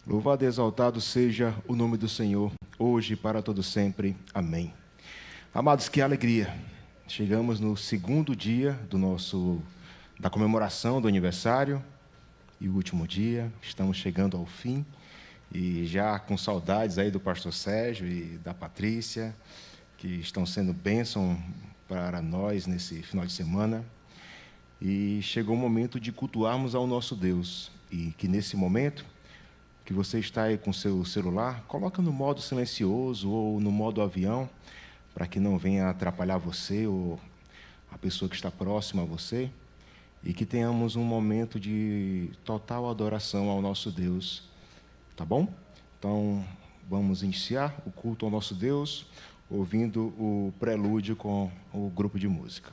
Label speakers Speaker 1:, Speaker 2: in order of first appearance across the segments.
Speaker 1: Louvado e exaltado seja o nome do Senhor, hoje e para todo sempre. Amém. Amados, que alegria! Chegamos no segundo dia da comemoração do aniversário e o último dia. Estamos chegando ao fim e já com saudades aí do pastor Sérgio e da Patrícia, que estão sendo bênção para nós nesse final de semana. E chegou o momento de cultuarmos ao nosso Deus e que nesse momento que você está aí com seu celular, coloca no modo silencioso ou no modo avião, para que não venha atrapalhar você ou a pessoa que está próxima a você, e que tenhamos um momento de total adoração ao nosso Deus, tá bom? Então, vamos iniciar o culto ao nosso Deus, ouvindo o prelúdio com o grupo de música.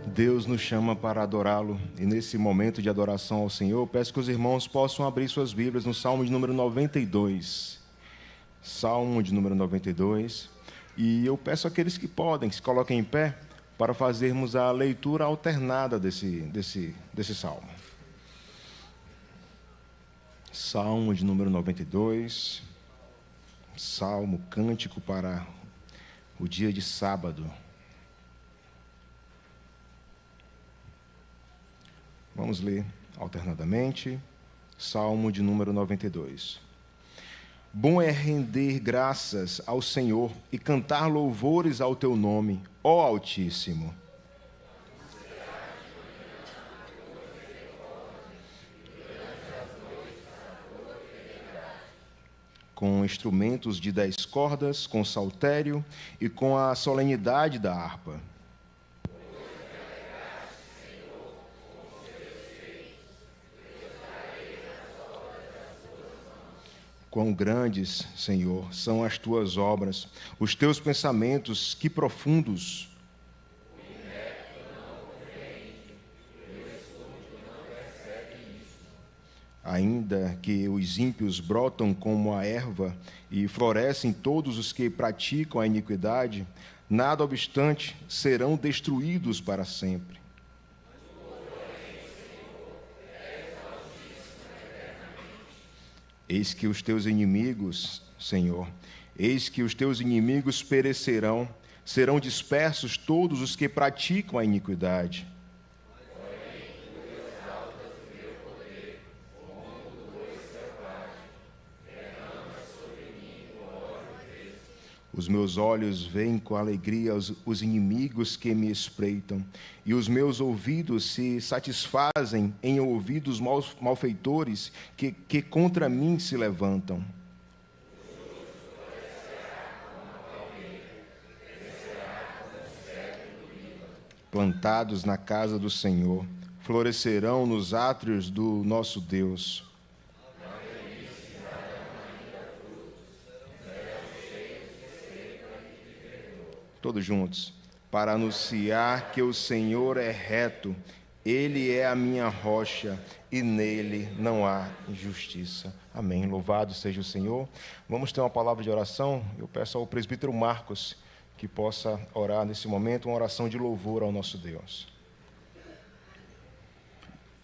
Speaker 1: Deus nos chama para adorá-lo, e nesse momento de adoração ao Senhor, peço que os irmãos possam abrir suas Bíblias no Salmo de número 92. Salmo de número 92. E eu peço àqueles que podem, que se coloquem em pé, para fazermos a leitura alternada desse salmo. Salmo de número 92. Salmo cântico para o dia de sábado. Vamos ler alternadamente, Salmo de número 92. Bom é render graças ao Senhor e cantar louvores ao teu nome, ó Altíssimo. Com instrumentos de 10 cordas, com saltério e com a solenidade da harpa. Quão grandes, Senhor, são as tuas obras, os teus pensamentos, que profundos. Ainda que os ímpios brotam como a erva e florescem todos os que praticam a iniquidade, nada obstante, serão destruídos para sempre. Eis que os teus inimigos, Senhor, eis que os teus inimigos perecerão, serão dispersos todos os que praticam a iniquidade. Os meus olhos veem com alegria os inimigos que me espreitam, e os meus ouvidos se satisfazem em ouvir os malfeitores que contra mim se levantam. Plantados na casa do Senhor, florescerão nos átrios do nosso Deus. Todos juntos. Para anunciar que o Senhor é reto, Ele é a minha rocha e nele não há injustiça. Amém. Louvado seja o Senhor. Vamos ter uma palavra de oração. Eu peço ao presbítero Marcos que possa orar nesse momento, uma oração de louvor ao nosso Deus.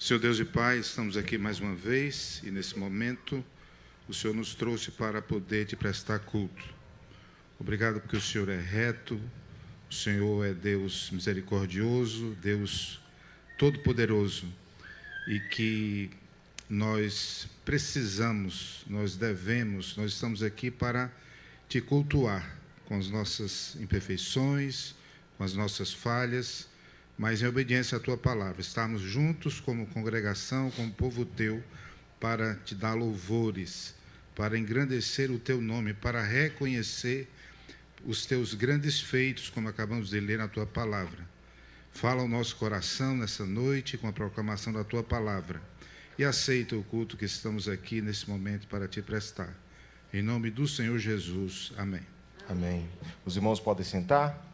Speaker 2: Senhor Deus e Pai, estamos aqui mais uma vez e nesse momento o Senhor nos trouxe para poder te prestar culto. Obrigado porque o Senhor é reto, o Senhor é Deus misericordioso, Deus todo-poderoso e que nós precisamos, nós devemos, nós estamos aqui para te cultuar com as nossas imperfeições, com as nossas falhas, mas em obediência à tua palavra, estarmos juntos como congregação, como povo teu, para te dar louvores, para engrandecer o teu nome, para reconhecer os teus grandes feitos, como acabamos de ler na tua palavra. Fala ao nosso coração nessa noite com a proclamação da tua palavra e aceita o culto que estamos aqui nesse momento para te prestar. Em nome do Senhor Jesus. Amém.
Speaker 1: Amém. Os irmãos podem sentar,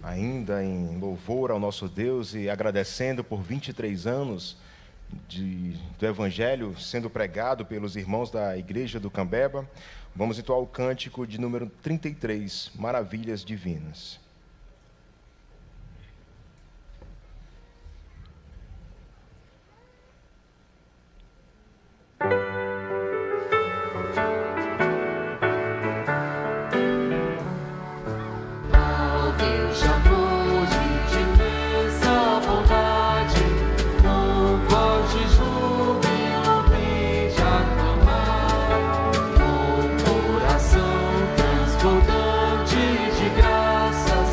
Speaker 1: ainda em louvor ao nosso Deus e agradecendo por 23 anos do Evangelho sendo pregado pelos irmãos da Igreja do Cambeba. Vamos entoar o cântico de número 33, Maravilhas Divinas.
Speaker 3: Transbordante de graça.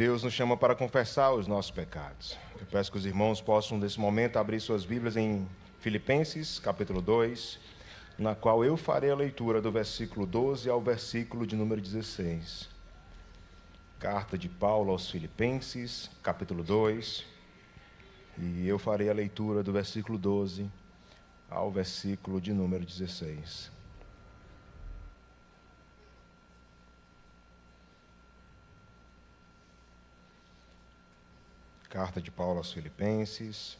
Speaker 1: Deus nos chama para confessar os nossos pecados. Eu peço que os irmãos possam, nesse momento, abrir suas Bíblias em Filipenses, capítulo 2, na qual eu farei a leitura do versículo 12 ao versículo de número 16. Carta de Paulo aos Filipenses, capítulo 2, e eu farei a leitura do versículo 12 ao versículo de número 16. Carta de Paulo aos Filipenses,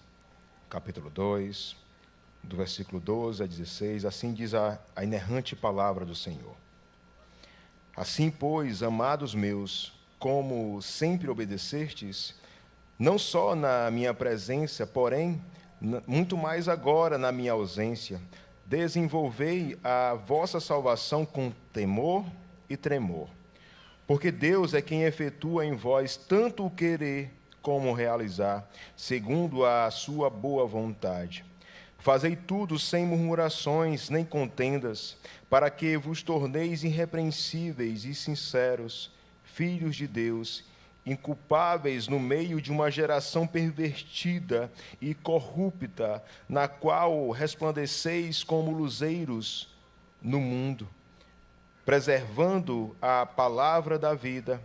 Speaker 1: capítulo 2, do versículo 12 a 16, assim diz a inerrante palavra do Senhor. Assim, pois, amados meus, como sempre obedecestes, não só na minha presença, porém, muito mais agora na minha ausência, desenvolvei a vossa salvação com temor e tremor. Porque Deus é quem efetua em vós tanto o querer como realizar, segundo a sua boa vontade. Fazei tudo sem murmurações nem contendas, para que vos torneis irrepreensíveis e sinceros, filhos de Deus, inculpáveis no meio de uma geração pervertida e corrupta, na qual resplandeceis como luzeiros no mundo, preservando a palavra da vida,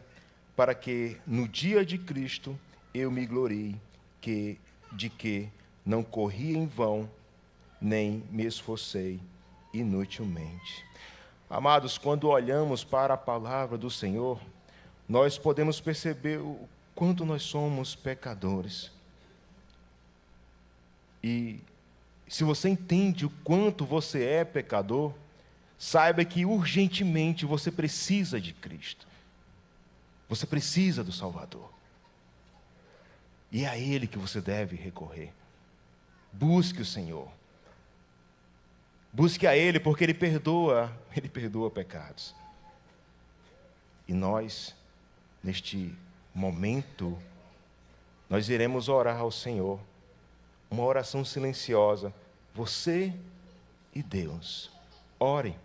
Speaker 1: para que no dia de Cristo eu me glorie de que não corri em vão, nem me esforcei inutilmente. Amados, quando olhamos para a palavra do Senhor, nós podemos perceber o quanto nós somos pecadores. E se você entende o quanto você é pecador, saiba que urgentemente você precisa de Cristo. Você precisa do Salvador. E é a Ele que você deve recorrer. Busque o Senhor. Busque a Ele, porque Ele perdoa pecados. E nós, neste momento, nós iremos orar ao Senhor. Uma oração silenciosa. Você e Deus. Ore.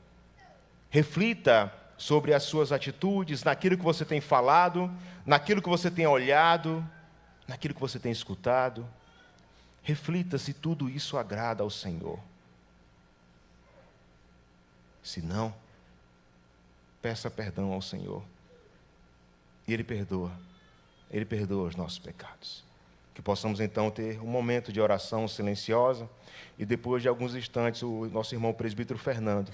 Speaker 1: Reflita sobre as suas atitudes, naquilo que você tem falado, naquilo que você tem olhado, naquilo que você tem escutado. Reflita se tudo isso agrada ao Senhor. Se não, peça perdão ao Senhor. E Ele perdoa os nossos pecados. Que possamos então ter um momento de oração silenciosa e depois de alguns instantes o nosso irmão presbítero Fernando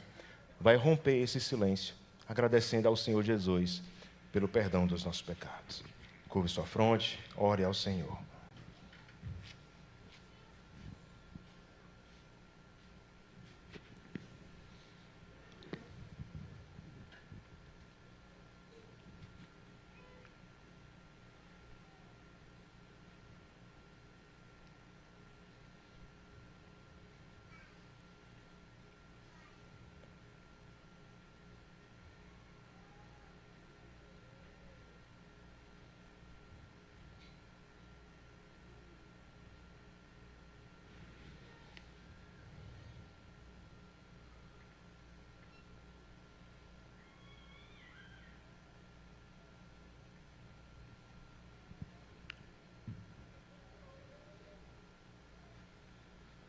Speaker 1: vai romper esse silêncio, agradecendo ao Senhor Jesus pelo perdão dos nossos pecados. Curve sua fronte, ore ao Senhor.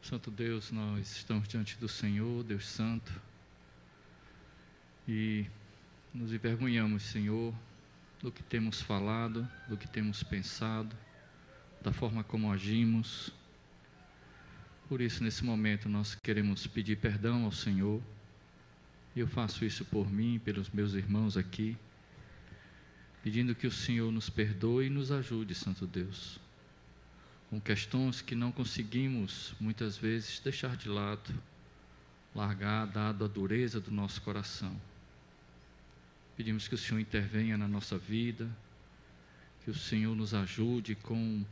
Speaker 3: Santo Deus, nós estamos diante do Senhor, Deus Santo, e nos envergonhamos, Senhor, do que temos falado, do que temos pensado, da forma como agimos. Por isso, nesse momento, nós queremos pedir perdão ao Senhor, e eu faço isso por mim e pelos meus irmãos aqui, pedindo que o Senhor nos perdoe e nos ajude, Santo Deus, com questões que não conseguimos, muitas vezes, deixar de lado, largar, dado a dureza do nosso coração. Pedimos que o Senhor intervenha na nossa vida, que o Senhor nos ajude com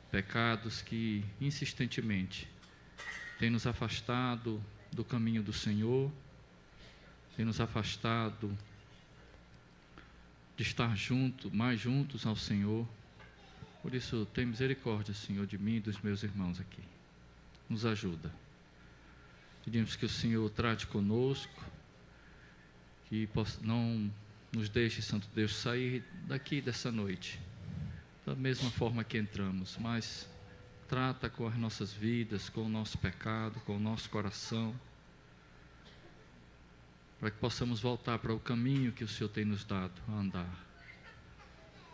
Speaker 3: pecados que, insistentemente, têm nos afastado do caminho do Senhor, têm nos afastado de estar mais juntos ao Senhor. Por isso, tem misericórdia, Senhor, de mim e dos meus irmãos aqui. Nos ajuda. Pedimos que o Senhor trate conosco, que não nos deixe, Santo Deus, sair daqui dessa noite da mesma forma que entramos, mas trata com as nossas vidas, com o nosso pecado, com o nosso coração, para que possamos voltar para o caminho que o Senhor tem nos dado a andar.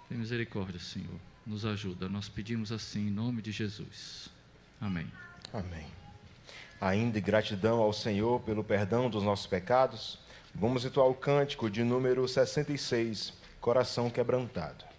Speaker 3: Tem misericórdia, Senhor, nos ajuda. Nós pedimos assim em nome de Jesus. Amém.
Speaker 1: Amém. Ainda em gratidão ao Senhor pelo perdão dos nossos pecados, vamos entoar o cântico de número 66, Coração Quebrantado.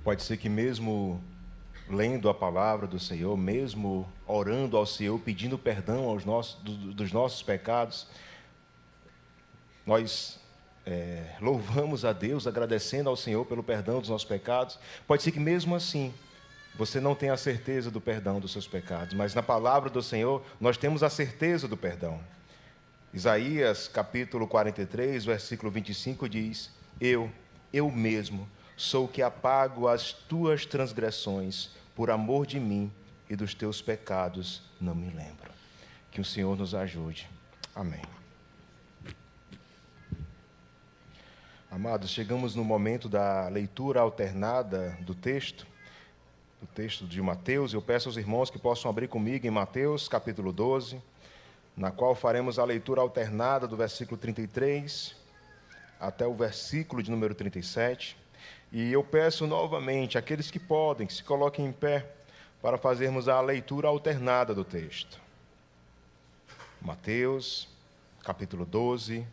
Speaker 1: Pode ser que mesmo lendo a palavra do Senhor, mesmo orando ao Senhor, pedindo perdão dos nossos pecados, nós louvamos a Deus, agradecendo ao Senhor pelo perdão dos nossos pecados. Pode ser que mesmo assim você não tenha a certeza do perdão dos seus pecados, mas na palavra do Senhor nós temos a certeza do perdão. Isaías capítulo 43, versículo 25 diz: Eu mesmo sou o que apago as tuas transgressões, por amor de mim, e dos teus pecados não me lembro. Que o Senhor nos ajude. Amém. Amados, chegamos no momento da leitura alternada do texto de Mateus. Eu peço aos irmãos que possam abrir comigo em Mateus capítulo 12, na qual faremos a leitura alternada do versículo 33 até o versículo de número 37. E eu peço novamente àqueles que podem, que se coloquem em pé, para fazermos a leitura alternada do texto. Mateus, capítulo 12,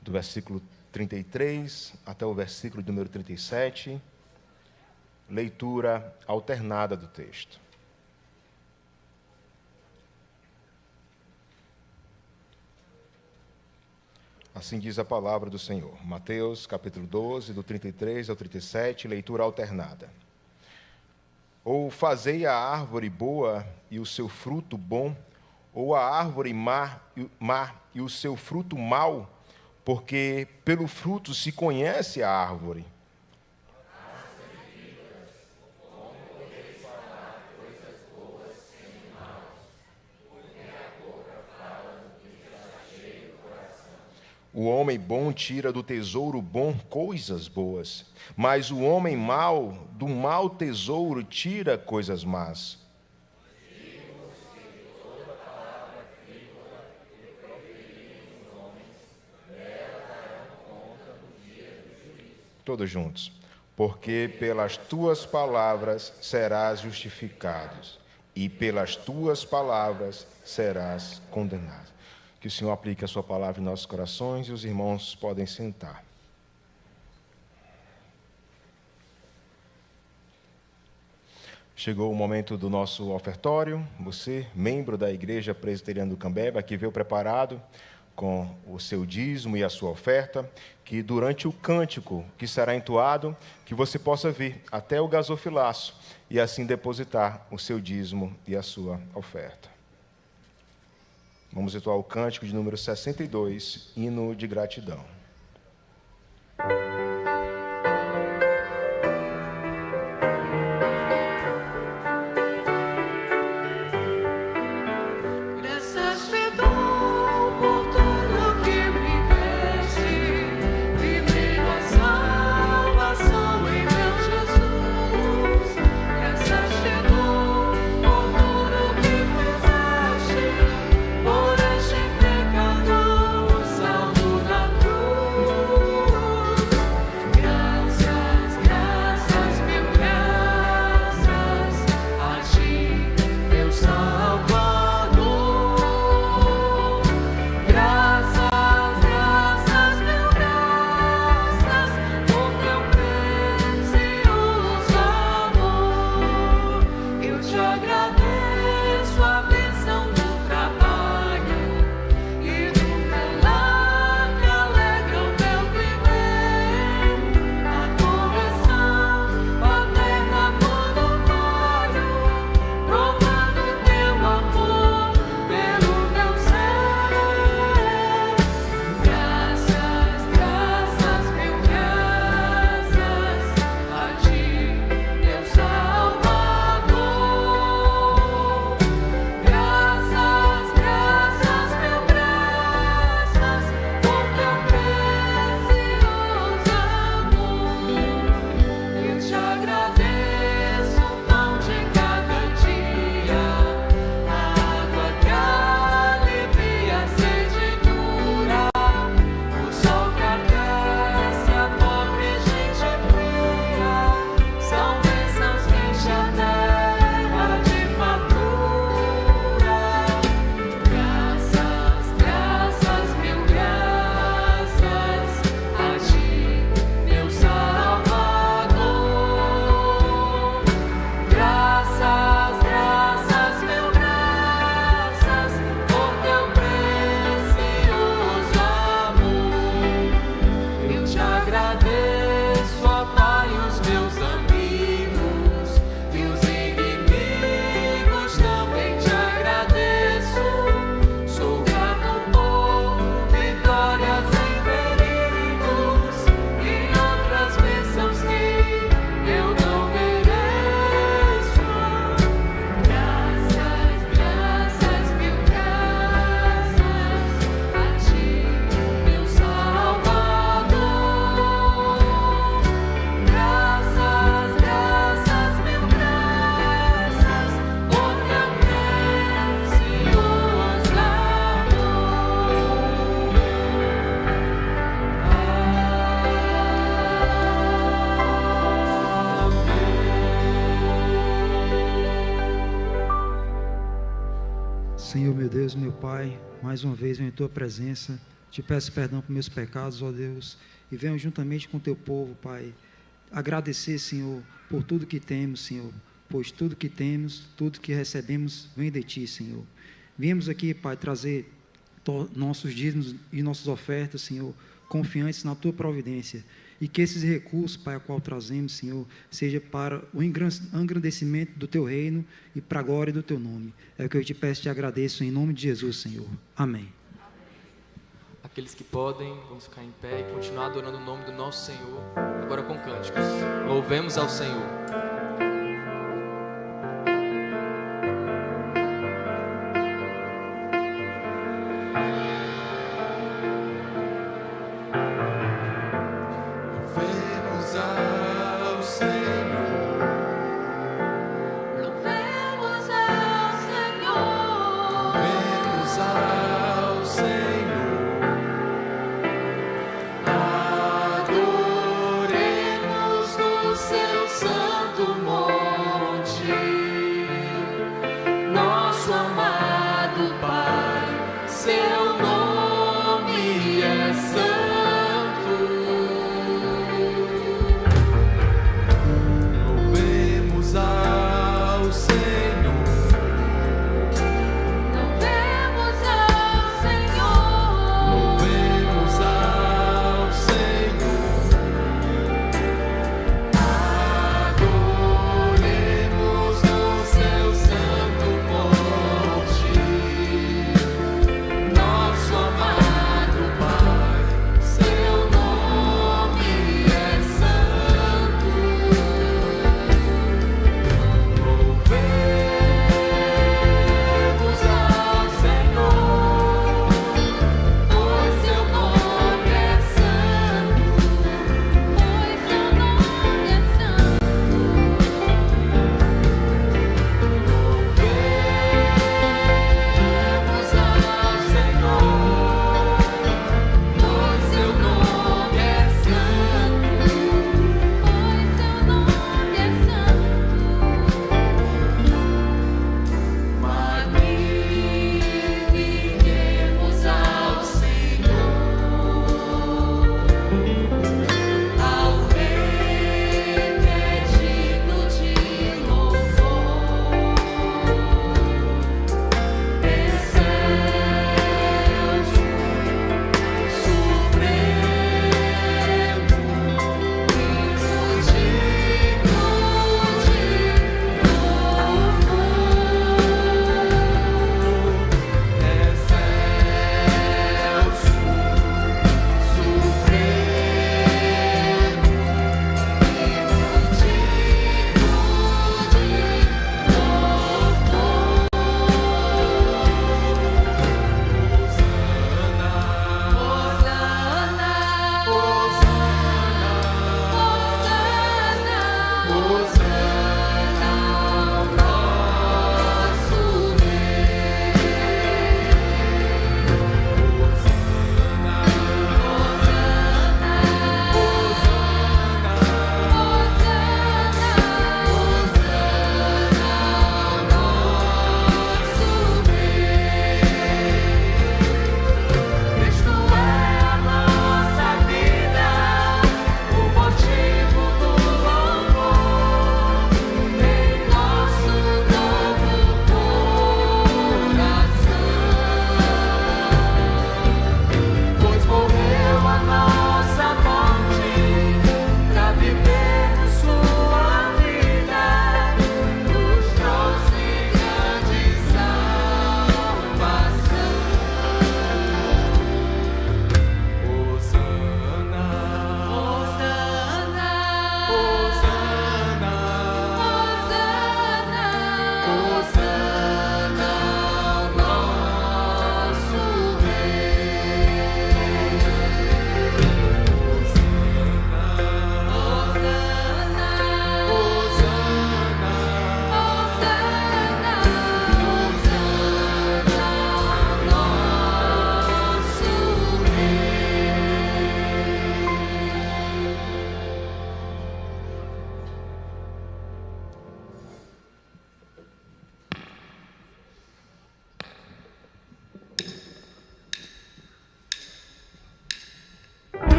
Speaker 1: do versículo 33 até o versículo de número 37. leitura alternada do texto. Assim diz a palavra do Senhor. Mateus, capítulo 12, do 33 ao 37, leitura alternada. Ou fazei a árvore boa e o seu fruto bom, ou a árvore má e o seu fruto mau, porque pelo fruto se conhece a árvore. O homem bom tira do tesouro bom coisas boas, mas o homem mau do mau tesouro tira coisas más. Todos juntos. Porque pelas tuas palavras serás justificado, e pelas tuas palavras serás condenado. Que o Senhor aplique a sua palavra em nossos corações e os irmãos podem sentar. Chegou o momento do nosso ofertório. Você, membro da Igreja Presbiteriana do Cambeba, que veio preparado com o seu dízimo e a sua oferta, que durante o cântico que será entoado, que você possa vir até o gasofilaço e assim depositar o seu dízimo e a sua oferta. Vamos entoar o cântico de número 62, hino de gratidão.
Speaker 4: Senhor, meu Deus, meu Pai, mais uma vez venho em Tua presença, te peço perdão por meus pecados, ó Deus, e venho juntamente com Teu povo, Pai, agradecer, Senhor, por tudo que temos, Senhor, pois tudo que temos, tudo que recebemos, vem de Ti, Senhor. Viemos aqui, Pai, trazer nossos dízimos e nossas ofertas, Senhor, confiantes na Tua providência, e que esses recursos, Pai, a qual trazemos, Senhor, seja para o engrandecimento do Teu reino e para a glória do Teu nome. É o que eu te peço e te agradeço em nome de Jesus, Senhor. Amém.
Speaker 5: Aqueles que podem, vamos ficar em pé e continuar adorando o nome do nosso Senhor, agora com cânticos. Louvemos ao Senhor.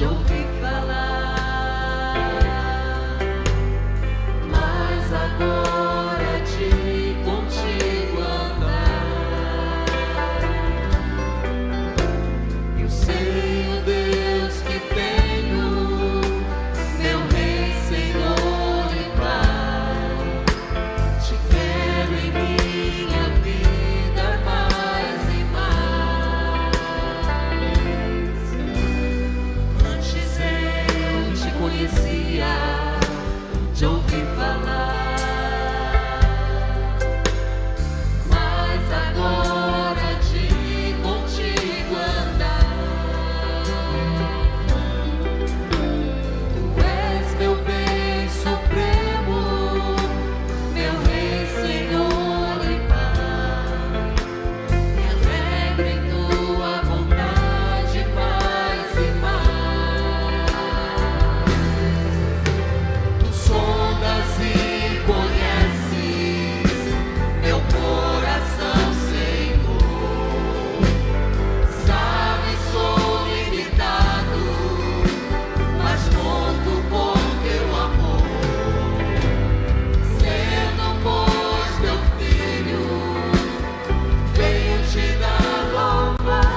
Speaker 6: de ouvir falar, mas agora de contigo andar. Eu sei, ó Deus, que tenho meu Rei, Senhor e Pai. Te quero em minha vida mais e mais. Antes eu te conhecia de ouvir falar, mas agora de contigo andar. Tu és meu bem supremo, meu Rei, Senhor e Pai. Me alegro em tua vontade mais e mais. Tu sondas e conheces meu coração, Senhor. Sabe, sou limitado, mas conto com teu amor. Sendo, pois, teu filho, venho te dar louvor.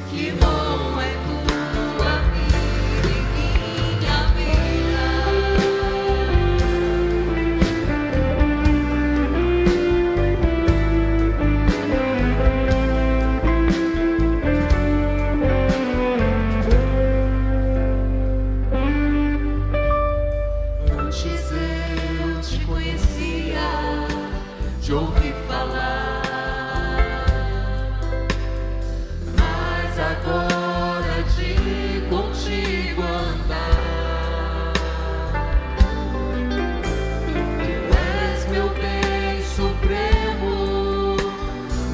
Speaker 6: Que bom é tua vida em minha vida. Antes eu te conhecia de ouvir falar, mas agora de contigo andar. Tu és meu bem supremo,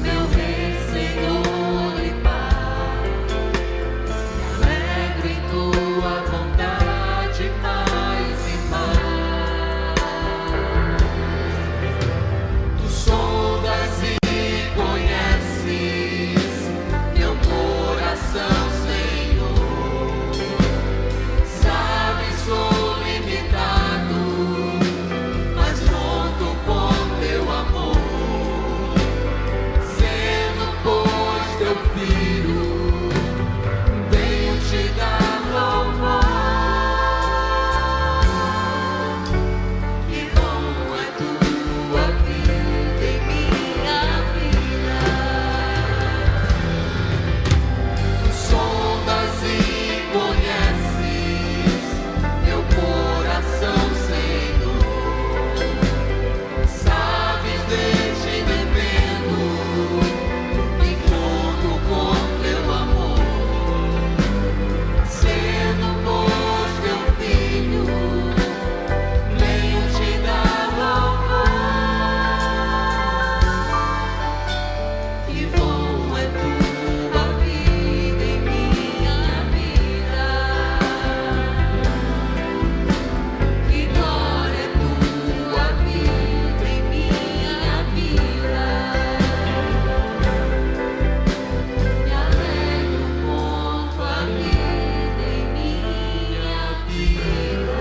Speaker 6: meu Rei, Senhor e Pai. Me alegro em tua vontade mais e mais. Tu sondas e conheces meu coração, Senhor. Sabe, sou limitado, mas conto com teu amor. Sendo, pois, teu filho, venho te dar louvor. Que bom é tua vida em minha vida. Tu sondas e conheces meu coração, Senhor. Sabes desde dentro e conto com teu amor. Sendo, pois, teu filho, venho te dar louvor. Que bom é tua vida em minha vida. Que glória é tua vida em minha vida. Me alegro com tua vida em minha vida.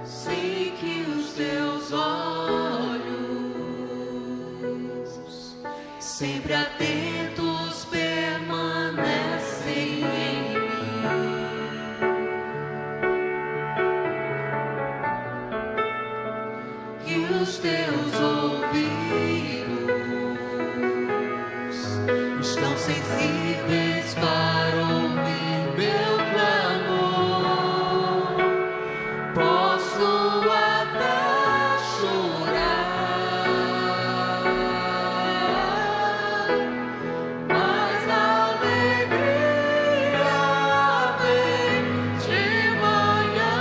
Speaker 6: Sei que os teus olhos, sempre atentos, permanecem em mim. Que os teus ouvidos estão sensíveis para ouvir meu clamor. Posso até chorar, mas a alegria vem de manhã.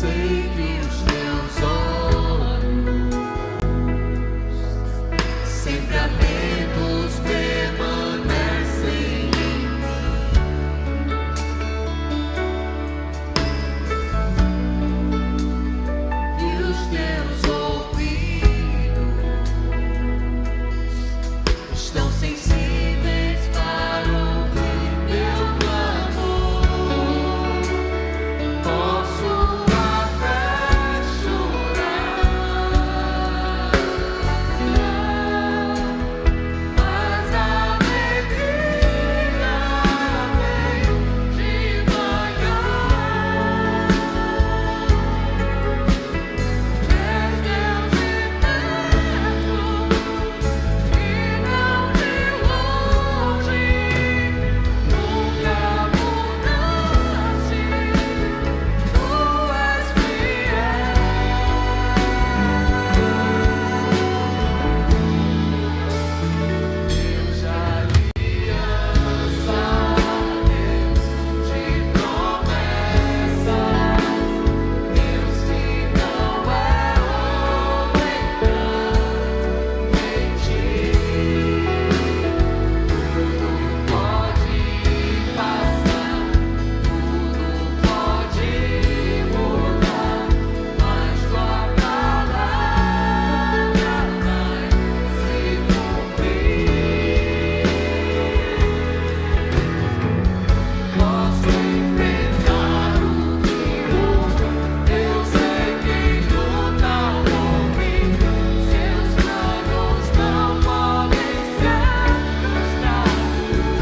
Speaker 6: sei que os teus olhos, sempre atentos, permanecem em mim. E os teus ouvidos estão sensíveis para ouvir meu clamor. Posso até chorar, mas a alegria vem de manhã. És Deus eterno e não de longe, nunca mudaste, tu és fiel. Deus de aliança, Deus de promessas, Deus que não é homem pra mentir. Tudo pode passar, tudo pode mudar, mas tua palavra vai se cumprir. Posso enfrentar o rio, eu sei que luta por mim. Seus planos não podem ser frustrados.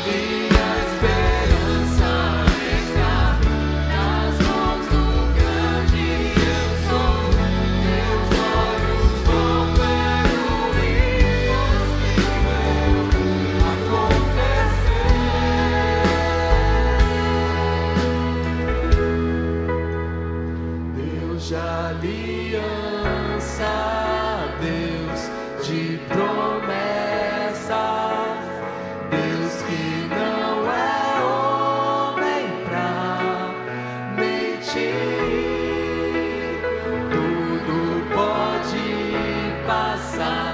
Speaker 6: Minha esperança está nas mãos do grande eu sou. Meus olhos vão ver o impossível acontecer. Deus de aliança, Deus de promessas, Deus que não é homem pra mentir. Tudo pode passar,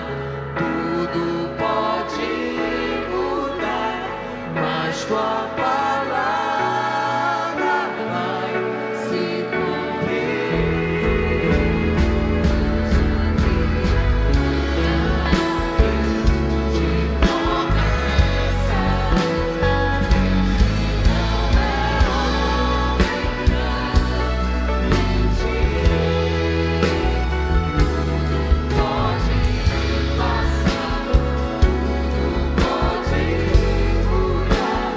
Speaker 6: tudo pode mudar, mas tua palavra vai se cumprir. De promessas, Deus que não é homem pra mentir. Tudo pode passar, tudo pode mudar,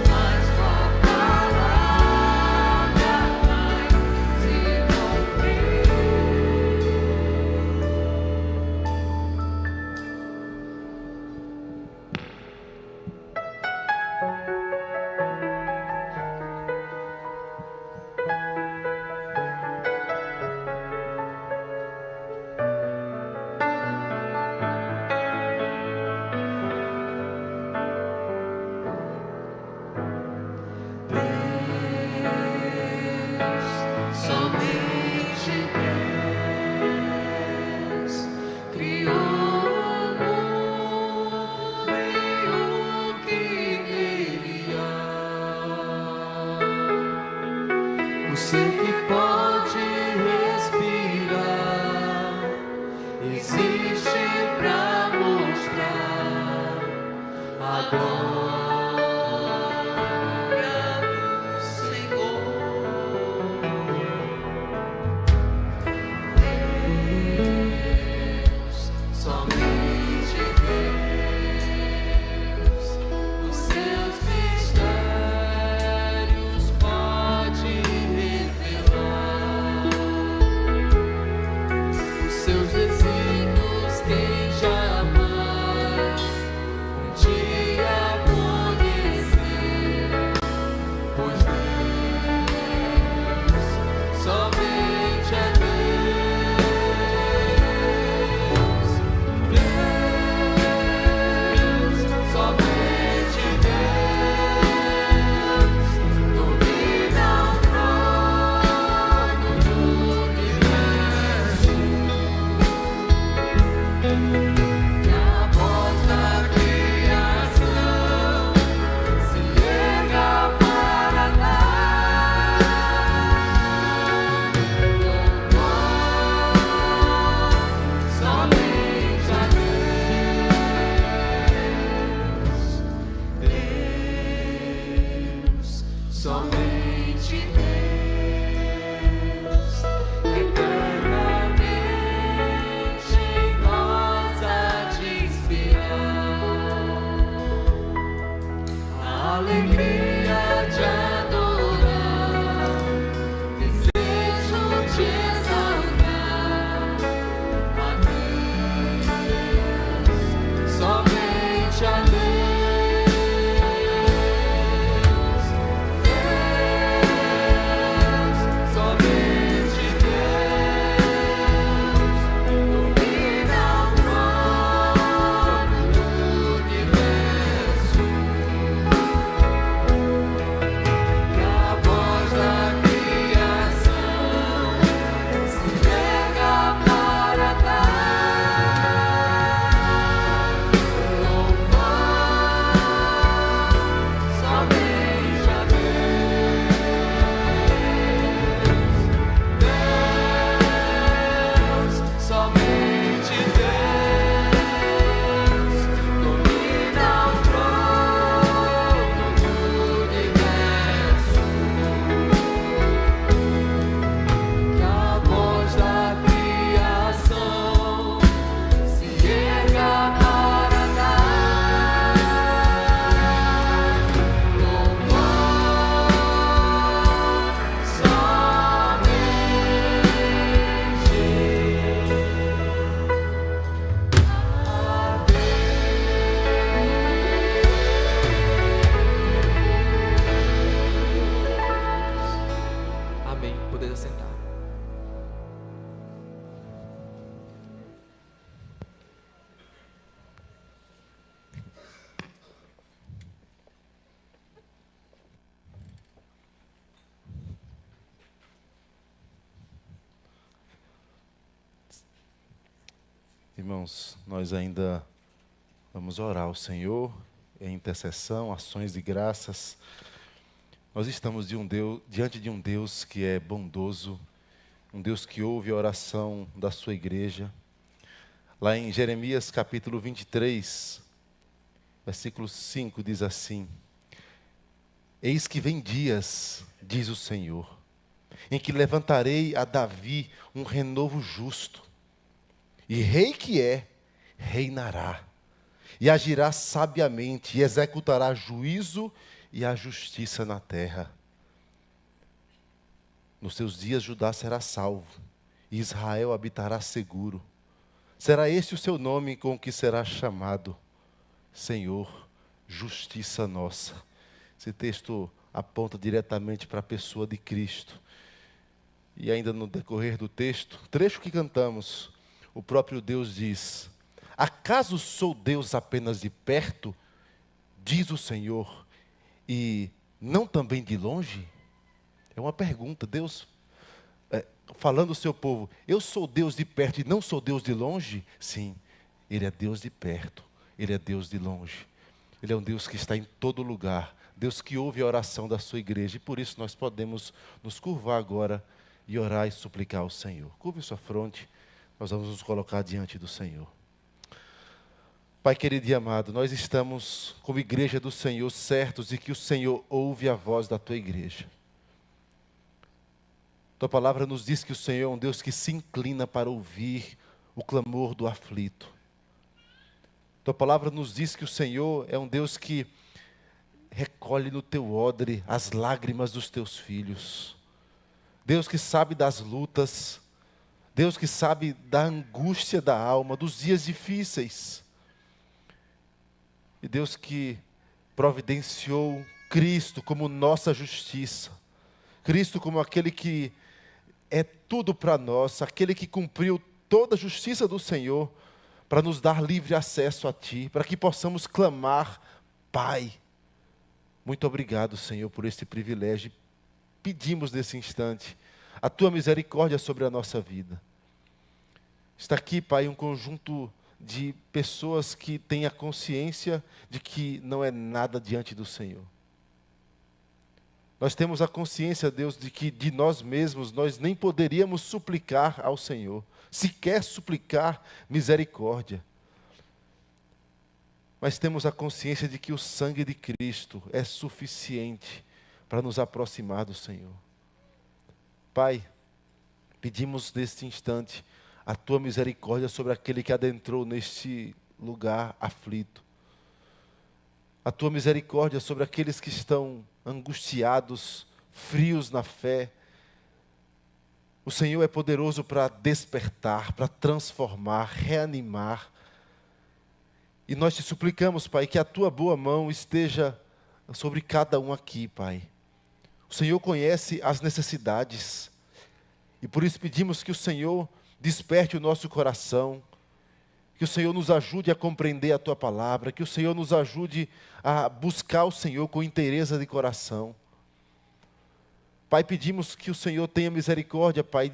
Speaker 6: mas tua palavra vai se cumprir. Deus, somente Deus criou o mundo e o que nele há. O ser que pode respirar existe pra mostrar a glória do Senhor. Deus, somente Deus, os seus mistérios pode revelar. Os seus desígnios quem jamais um dia somente Deus, eternamente em nós há de inspirar a alegria de adorar, desejo de exaltar a Deus, somente a Deus.
Speaker 5: Amém. Poder assentar.
Speaker 7: Irmãos, nós ainda vamos orar ao Senhor em intercessão, ações de graças. Nós estamos diante de um Deus que é bondoso, um Deus que ouve a oração da sua igreja. Lá em Jeremias capítulo 23, versículo 5, diz assim: Eis que vem dias, diz o Senhor, em que levantarei a Davi um renovo justo, e rei que é, reinará, e agirá sabiamente, e executará juízo e a justiça na terra. Nos seus dias Judá será salvo, e Israel habitará seguro. Será este o seu nome com o que será chamado: Senhor, justiça nossa. Esse texto aponta diretamente para a pessoa de Cristo. E ainda no decorrer do texto, trecho que cantamos, o próprio Deus diz: acaso sou Deus apenas de perto, diz o Senhor, e não também de longe? É uma pergunta. Deus falando ao seu povo: eu sou Deus de perto e não sou Deus de longe? Sim, Ele é Deus de perto, Ele é Deus de longe. Ele é um Deus que está em todo lugar, Deus que ouve a oração da sua igreja, e por isso nós podemos nos curvar agora e orar e suplicar ao Senhor. Curve sua fronte, nós vamos nos colocar diante do Senhor. Pai querido e amado, nós estamos como igreja do Senhor certos de que o Senhor ouve a voz da tua igreja. Tua palavra nos diz que o Senhor é um Deus que se inclina para ouvir o clamor do aflito. Tua palavra nos diz que o Senhor é um Deus que recolhe no teu odre as lágrimas dos teus filhos. Deus que sabe das lutas, Deus que sabe da angústia da alma, dos dias difíceis. E Deus que providenciou Cristo como nossa justiça. Cristo como aquele que é tudo para nós, aquele que cumpriu toda a justiça do Senhor, para nos dar livre acesso a Ti, para que possamos clamar: Pai. Muito obrigado, Senhor, por este privilégio. Pedimos nesse instante a Tua misericórdia sobre a nossa vida. Está aqui, Pai, um conjunto de pessoas que têm a consciência de que não é nada diante do Senhor. Nós temos a consciência, Deus, de que de nós mesmos nós nem poderíamos suplicar ao Senhor, sequer suplicar misericórdia. Mas temos a consciência de que o sangue de Cristo é suficiente para nos aproximar do Senhor. Pai, pedimos neste instante a tua misericórdia sobre aquele que adentrou neste lugar aflito. A tua misericórdia sobre aqueles que estão angustiados, frios na fé. O Senhor é poderoso para despertar, para transformar, reanimar. E nós te suplicamos, Pai, que a tua boa mão esteja sobre cada um aqui, Pai. O Senhor conhece as necessidades. E por isso pedimos que o Senhor desperte o nosso coração, que o Senhor nos ajude a compreender a tua palavra, que o Senhor nos ajude a buscar o Senhor com inteireza de coração. Pai, pedimos que o Senhor tenha misericórdia, Pai,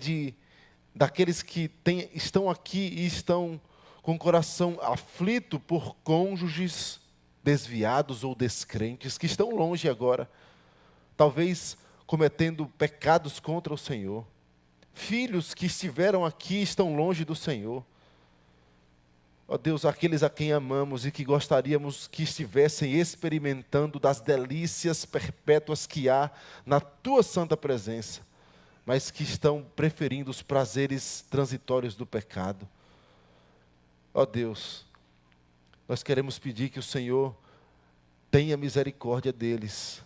Speaker 7: daqueles que estão aqui e estão com o coração aflito por cônjuges desviados ou descrentes, que estão longe agora, talvez cometendo pecados contra o Senhor. Filhos que estiveram aqui e estão longe do Senhor. Ó Deus, aqueles a quem amamos e que gostaríamos que estivessem experimentando das delícias perpétuas que há na tua santa presença, mas que estão preferindo os prazeres transitórios do pecado. Ó Deus, nós queremos pedir que o Senhor tenha misericórdia deles,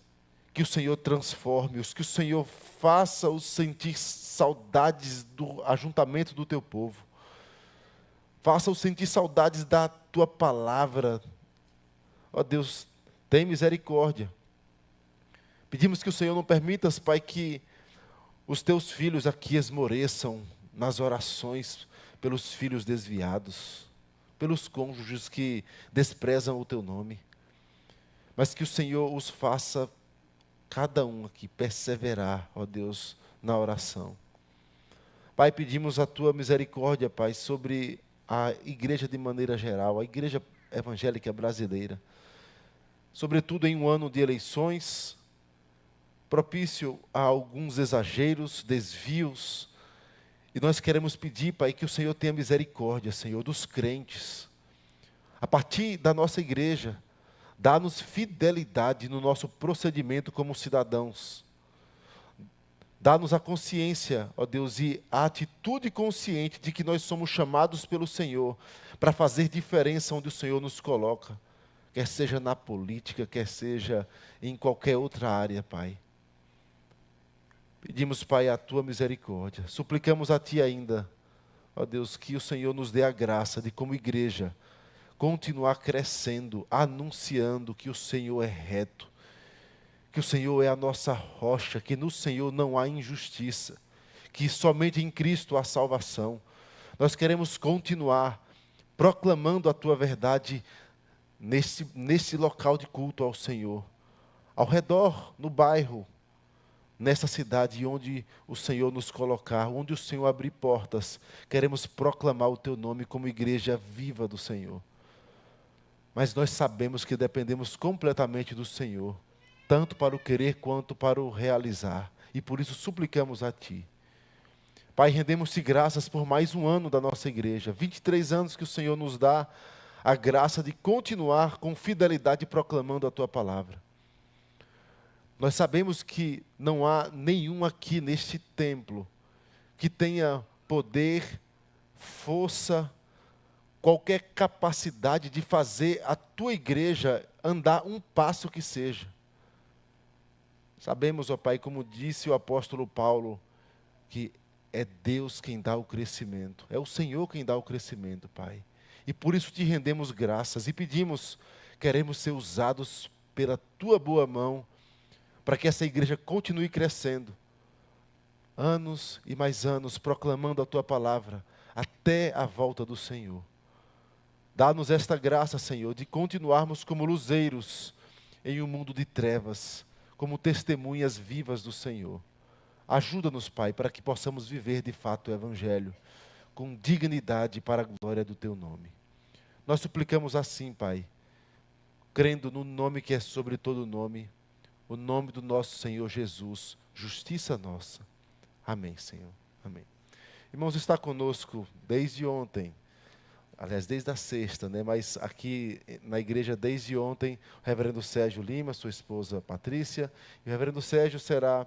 Speaker 7: que o Senhor transforme-os, que o Senhor faça-os sentir saudades do ajuntamento do teu povo. Faça-os sentir saudades da tua palavra. Ó Deus, tem misericórdia. Pedimos que o Senhor não permita, Pai, que os teus filhos aqui esmoreçam nas orações pelos filhos desviados, pelos cônjuges que desprezam o teu nome. Mas que o Senhor os faça, cada um aqui, perseverar, ó Deus, na oração. Pai, pedimos a tua misericórdia, Pai, sobre a igreja de maneira geral, a igreja evangélica brasileira. Sobretudo em um ano de eleições, propício a alguns exageros, desvios. E nós queremos pedir, Pai, que o Senhor tenha misericórdia, Senhor, dos crentes. A partir da nossa igreja, dá-nos fidelidade no nosso procedimento como cidadãos. Dá-nos a consciência, ó Deus, e a atitude consciente de que nós somos chamados pelo Senhor para fazer diferença onde o Senhor nos coloca, quer seja na política, quer seja em qualquer outra área, Pai. Pedimos, Pai, a tua misericórdia. Suplicamos a ti ainda, ó Deus, que o Senhor nos dê a graça de, como igreja, continuar crescendo, anunciando que o Senhor é reto, que o Senhor é a nossa rocha, que no Senhor não há injustiça, que somente em Cristo há salvação. Nós queremos continuar proclamando a tua verdade nesse local de culto ao Senhor, ao redor, no bairro, nessa cidade onde o Senhor nos colocar, onde o Senhor abrir portas. Queremos proclamar o teu nome como igreja viva do Senhor. Mas nós sabemos que dependemos completamente do Senhor, tanto para o querer quanto para o realizar. E por isso suplicamos a ti. Pai, rendemos-te graças por mais um ano da nossa igreja. 23 anos que o Senhor nos dá a graça de continuar com fidelidade proclamando a tua palavra. Nós sabemos que não há nenhum aqui neste templo que tenha poder, força, qualquer capacidade de fazer a tua igreja andar um passo que seja. Sabemos, ó Pai, como disse o apóstolo Paulo, que é Deus quem dá o crescimento, é o Senhor quem dá o crescimento, Pai. E por isso te rendemos graças e pedimos, queremos ser usados pela tua boa mão, para que essa igreja continue crescendo, anos e mais anos, proclamando a tua palavra, até a volta do Senhor. Dá-nos esta graça, Senhor, de continuarmos como luzeiros em um mundo de trevas, como testemunhas vivas do Senhor. Ajuda-nos, Pai, para que possamos viver de fato o Evangelho, com dignidade para a glória do teu nome. Nós suplicamos assim, Pai, crendo no nome que é sobre todo nome, o nome do nosso Senhor Jesus, justiça nossa. Amém, Senhor. Amém. Irmãos, está conosco desde ontem aliás, desde a sexta, né? Mas aqui na igreja desde ontem, o reverendo Sérgio Lima, sua esposa Patrícia, e o reverendo Sérgio será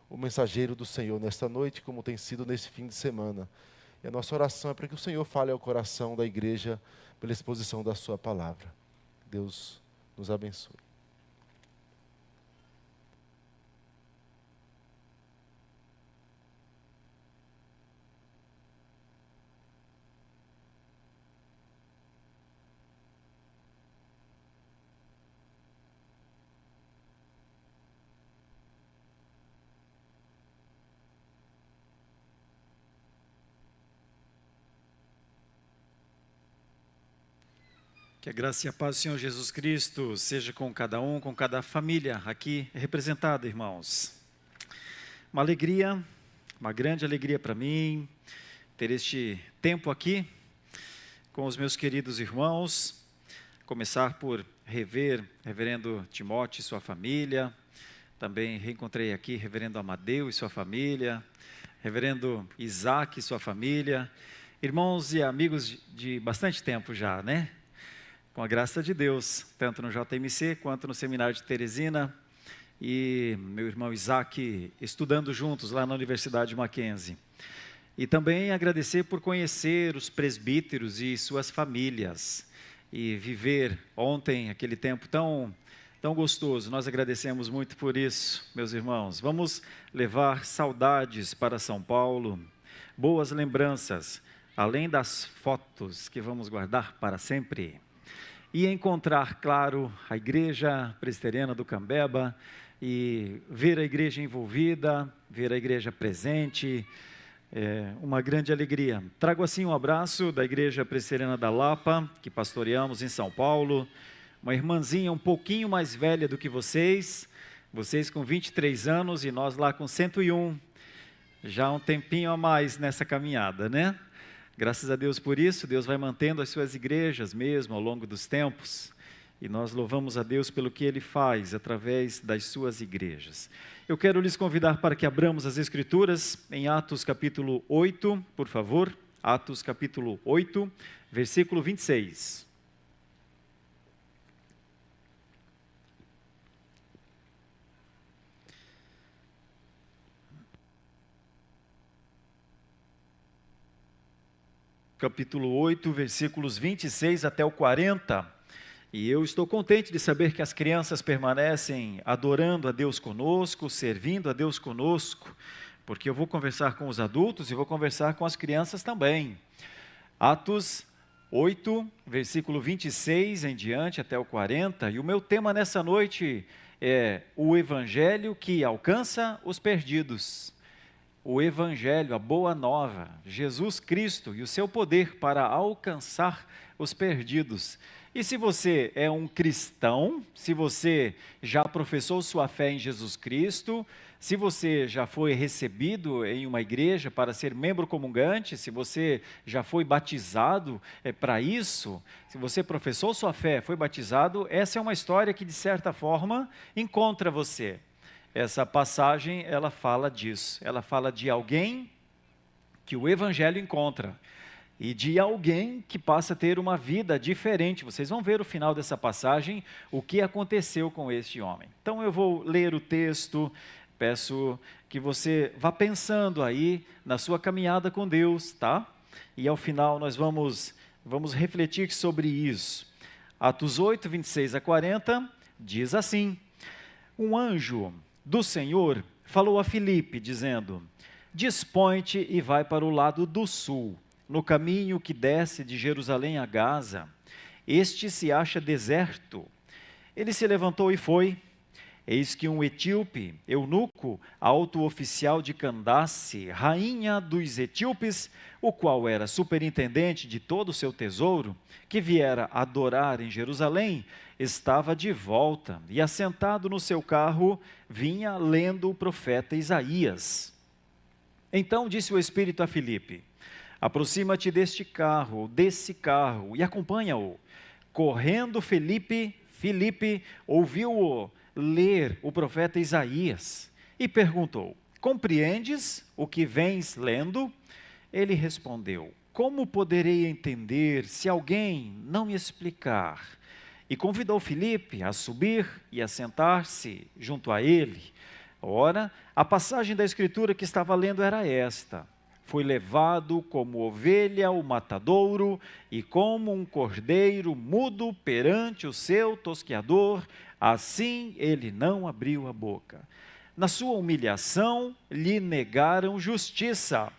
Speaker 7: o mensageiro do Senhor nesta noite, como tem sido nesse fim de semana. E a nossa oração é para que o Senhor fale ao coração da igreja pela exposição da sua palavra. Deus nos abençoe.
Speaker 8: Que a graça e a paz do Senhor Jesus Cristo seja com cada um, com cada família aqui representada, irmãos. Uma alegria, uma grande alegria para mim, ter este tempo aqui com os meus queridos irmãos. Começar por rever reverendo Timóteo e sua família. Também reencontrei aqui reverendo Amadeu e sua família, reverendo Isaac e sua família. Irmãos e amigos de bastante tempo já, né? Com a graça de Deus, tanto no JMC quanto no Seminário de Teresina, e meu irmão Isaac estudando juntos lá na Universidade Mackenzie. E também agradecer por conhecer os presbíteros e suas famílias, e viver ontem aquele tempo tão gostoso. Nós agradecemos muito por isso, meus irmãos. Vamos levar saudades para São Paulo, boas lembranças, além das fotos que vamos guardar para sempre. E encontrar, claro, a igreja presbiteriana do Cambeba e ver a igreja envolvida, ver a igreja presente, uma grande alegria. Trago assim um abraço da igreja presbiteriana da Lapa, que pastoreamos em São Paulo, uma irmãzinha um pouquinho mais velha do que vocês com 23 anos e nós lá com 101, já um tempinho a mais nessa caminhada, né? Graças a Deus por isso, Deus vai mantendo as suas igrejas mesmo ao longo dos tempos, e nós louvamos a Deus pelo que Ele faz através das suas igrejas. Eu quero lhes convidar para que abramos as Escrituras em Atos capítulo 8, por favor, Atos capítulo 8, versículo 26. Capítulo 8, versículos 26 até o 40, e eu estou contente de saber que as crianças permanecem adorando a Deus conosco, servindo a Deus conosco, porque eu vou conversar com os adultos e vou conversar com as crianças também. Atos 8, versículo 26 em diante até o 40, e o meu tema nessa noite é o Evangelho que alcança os perdidos. O Evangelho, a boa nova, Jesus Cristo e o seu poder para alcançar os perdidos. E se você é um cristão, se você já professou sua fé em Jesus Cristo, se você já foi recebido em uma igreja para ser membro comungante, se você já foi batizado para isso, se você professou sua fé, foi batizado, essa é uma história que de certa forma encontra você. Essa passagem, ela fala disso, ela fala de alguém que o Evangelho encontra e de alguém que passa a ter uma vida diferente. Vocês vão ver no final dessa passagem o que aconteceu com este homem. Então eu vou ler o texto, peço que você vá pensando aí na sua caminhada com Deus, tá? E ao final nós vamos refletir sobre isso. Atos 8, 26 a 40, diz assim: um anjo do Senhor falou a Filipe, dizendo: dispõe-te e vai para o lado do sul, no caminho que desce de Jerusalém a Gaza. Este se acha deserto. Ele se levantou e foi. Eis que um etíope, eunuco, alto oficial de Candace, rainha dos etíopes, o qual era superintendente de todo o seu tesouro, que viera adorar em Jerusalém, estava de volta e, assentado no seu carro, vinha lendo o profeta Isaías. Então disse o Espírito a Filipe: aproxima-te desse carro, e acompanha-o. Correndo Filipe ouviu-o ler o profeta Isaías e perguntou: compreendes o que vens lendo? Ele respondeu: como poderei entender se alguém não me explicar? E convidou Filipe a subir e a sentar-se junto a ele. Ora, a passagem da Escritura que estava lendo era esta: foi levado como ovelha ao matadouro, e como um cordeiro mudo perante o seu tosqueador, assim ele não abriu a boca. Na sua humilhação lhe negaram justiça.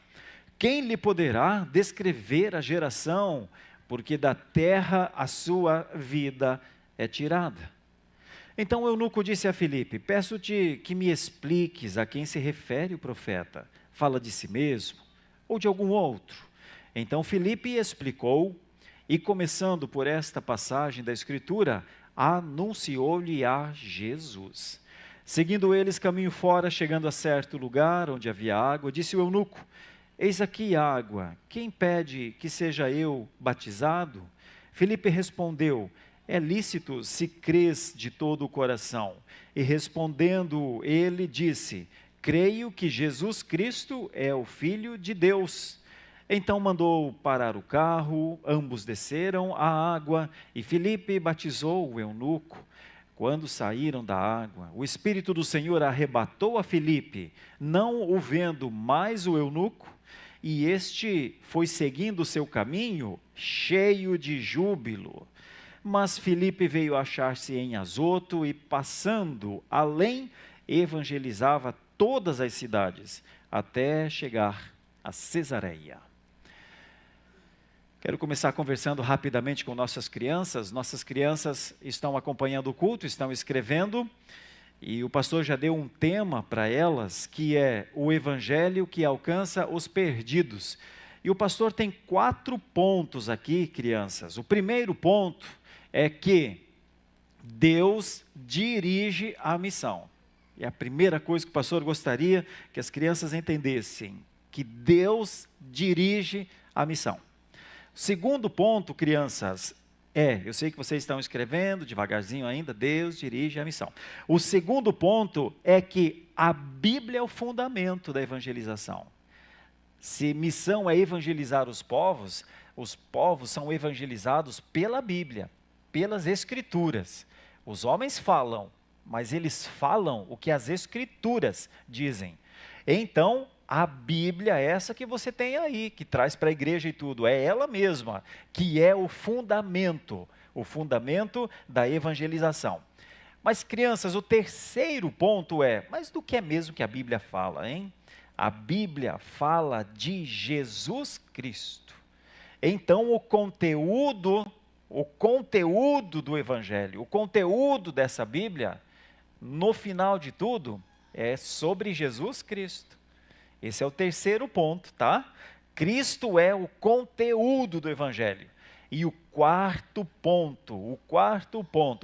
Speaker 8: Quem lhe poderá descrever a geração? Porque da terra a sua vida é tirada. Então o eunuco disse a Filipe: peço-te que me expliques a quem se refere o profeta. Fala de si mesmo ou de algum outro? Então Filipe explicou, e começando por esta passagem da Escritura, anunciou-lhe a Jesus. Seguindo eles caminho fora, chegando a certo lugar onde havia água, disse o eunuco: eis aqui água, quem pede que seja eu batizado? Filipe respondeu: é lícito se crês de todo o coração. E respondendo ele disse: creio que Jesus Cristo é o Filho de Deus. Então mandou parar o carro, ambos desceram à água, e Filipe batizou o eunuco. Quando saíram da água, o Espírito do Senhor arrebatou a Filipe, não o vendo mais o eunuco, e este foi seguindo o seu caminho, cheio de júbilo. Mas Filipe veio achar-se em Azoto e, passando além, evangelizava todas as cidades, até chegar a Cesareia. Quero começar conversando rapidamente com nossas crianças. Nossas crianças estão acompanhando o culto, estão escrevendo, e o pastor já deu um tema para elas, que é o evangelho que alcança os perdidos. E o pastor tem 4 pontos aqui, crianças. O primeiro ponto é que Deus dirige a missão. É a primeira coisa que o pastor gostaria que as crianças entendessem, que Deus dirige a missão. Segundo ponto, crianças, eu sei que vocês estão escrevendo devagarzinho ainda, Deus dirige a missão. O segundo ponto é que a Bíblia é o fundamento da evangelização. Se missão é evangelizar os povos são evangelizados pela Bíblia, pelas Escrituras. Os homens falam, mas eles falam o que as Escrituras dizem. Então, a Bíblia, essa que você tem aí, que traz para a igreja e tudo, é ela mesma, que é o fundamento da evangelização. Mas, crianças, o terceiro ponto mas do que é mesmo que a Bíblia fala, hein? A Bíblia fala de Jesus Cristo. Então, o conteúdo do Evangelho, o conteúdo dessa Bíblia, no final de tudo, é sobre Jesus Cristo. Esse é o terceiro ponto, tá? Cristo é o conteúdo do Evangelho. E o quarto ponto,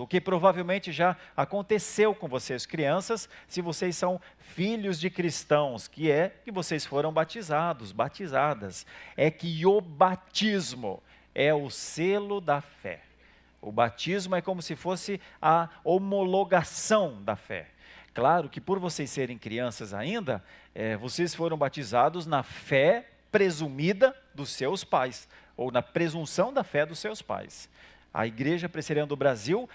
Speaker 8: o que provavelmente já aconteceu com vocês, crianças, se vocês são filhos de cristãos, que é que vocês foram batizadas, é que o batismo é o selo da fé. O batismo é como se fosse a homologação da fé. Claro que por vocês serem crianças ainda, vocês foram batizados na fé presumida dos seus pais, ou na presunção da fé dos seus pais. A Igreja Presbiteriana do Brasil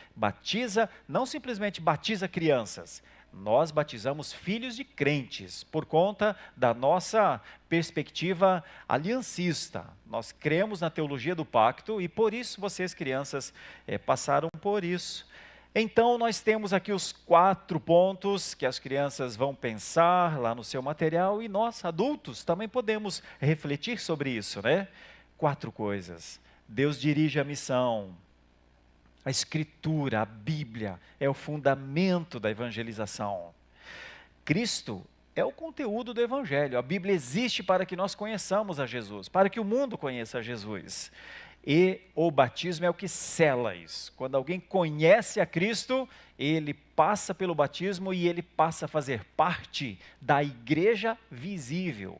Speaker 8: não simplesmente batiza crianças, nós batizamos filhos de crentes, por conta da nossa perspectiva aliancista. Nós cremos na teologia do pacto e por isso vocês, crianças, passaram por isso. Então, nós temos aqui os 4 pontos que as crianças vão pensar lá no seu material e nós, adultos, também podemos refletir sobre isso, né? 4 coisas. Deus dirige a missão. A Escritura, a Bíblia, é o fundamento da evangelização. Cristo é o conteúdo do Evangelho. A Bíblia existe para que nós conheçamos a Jesus, para que o mundo conheça a Jesus. E o batismo é o que sela isso. Quando alguém conhece a Cristo, ele passa pelo batismo e ele passa a fazer parte da igreja visível.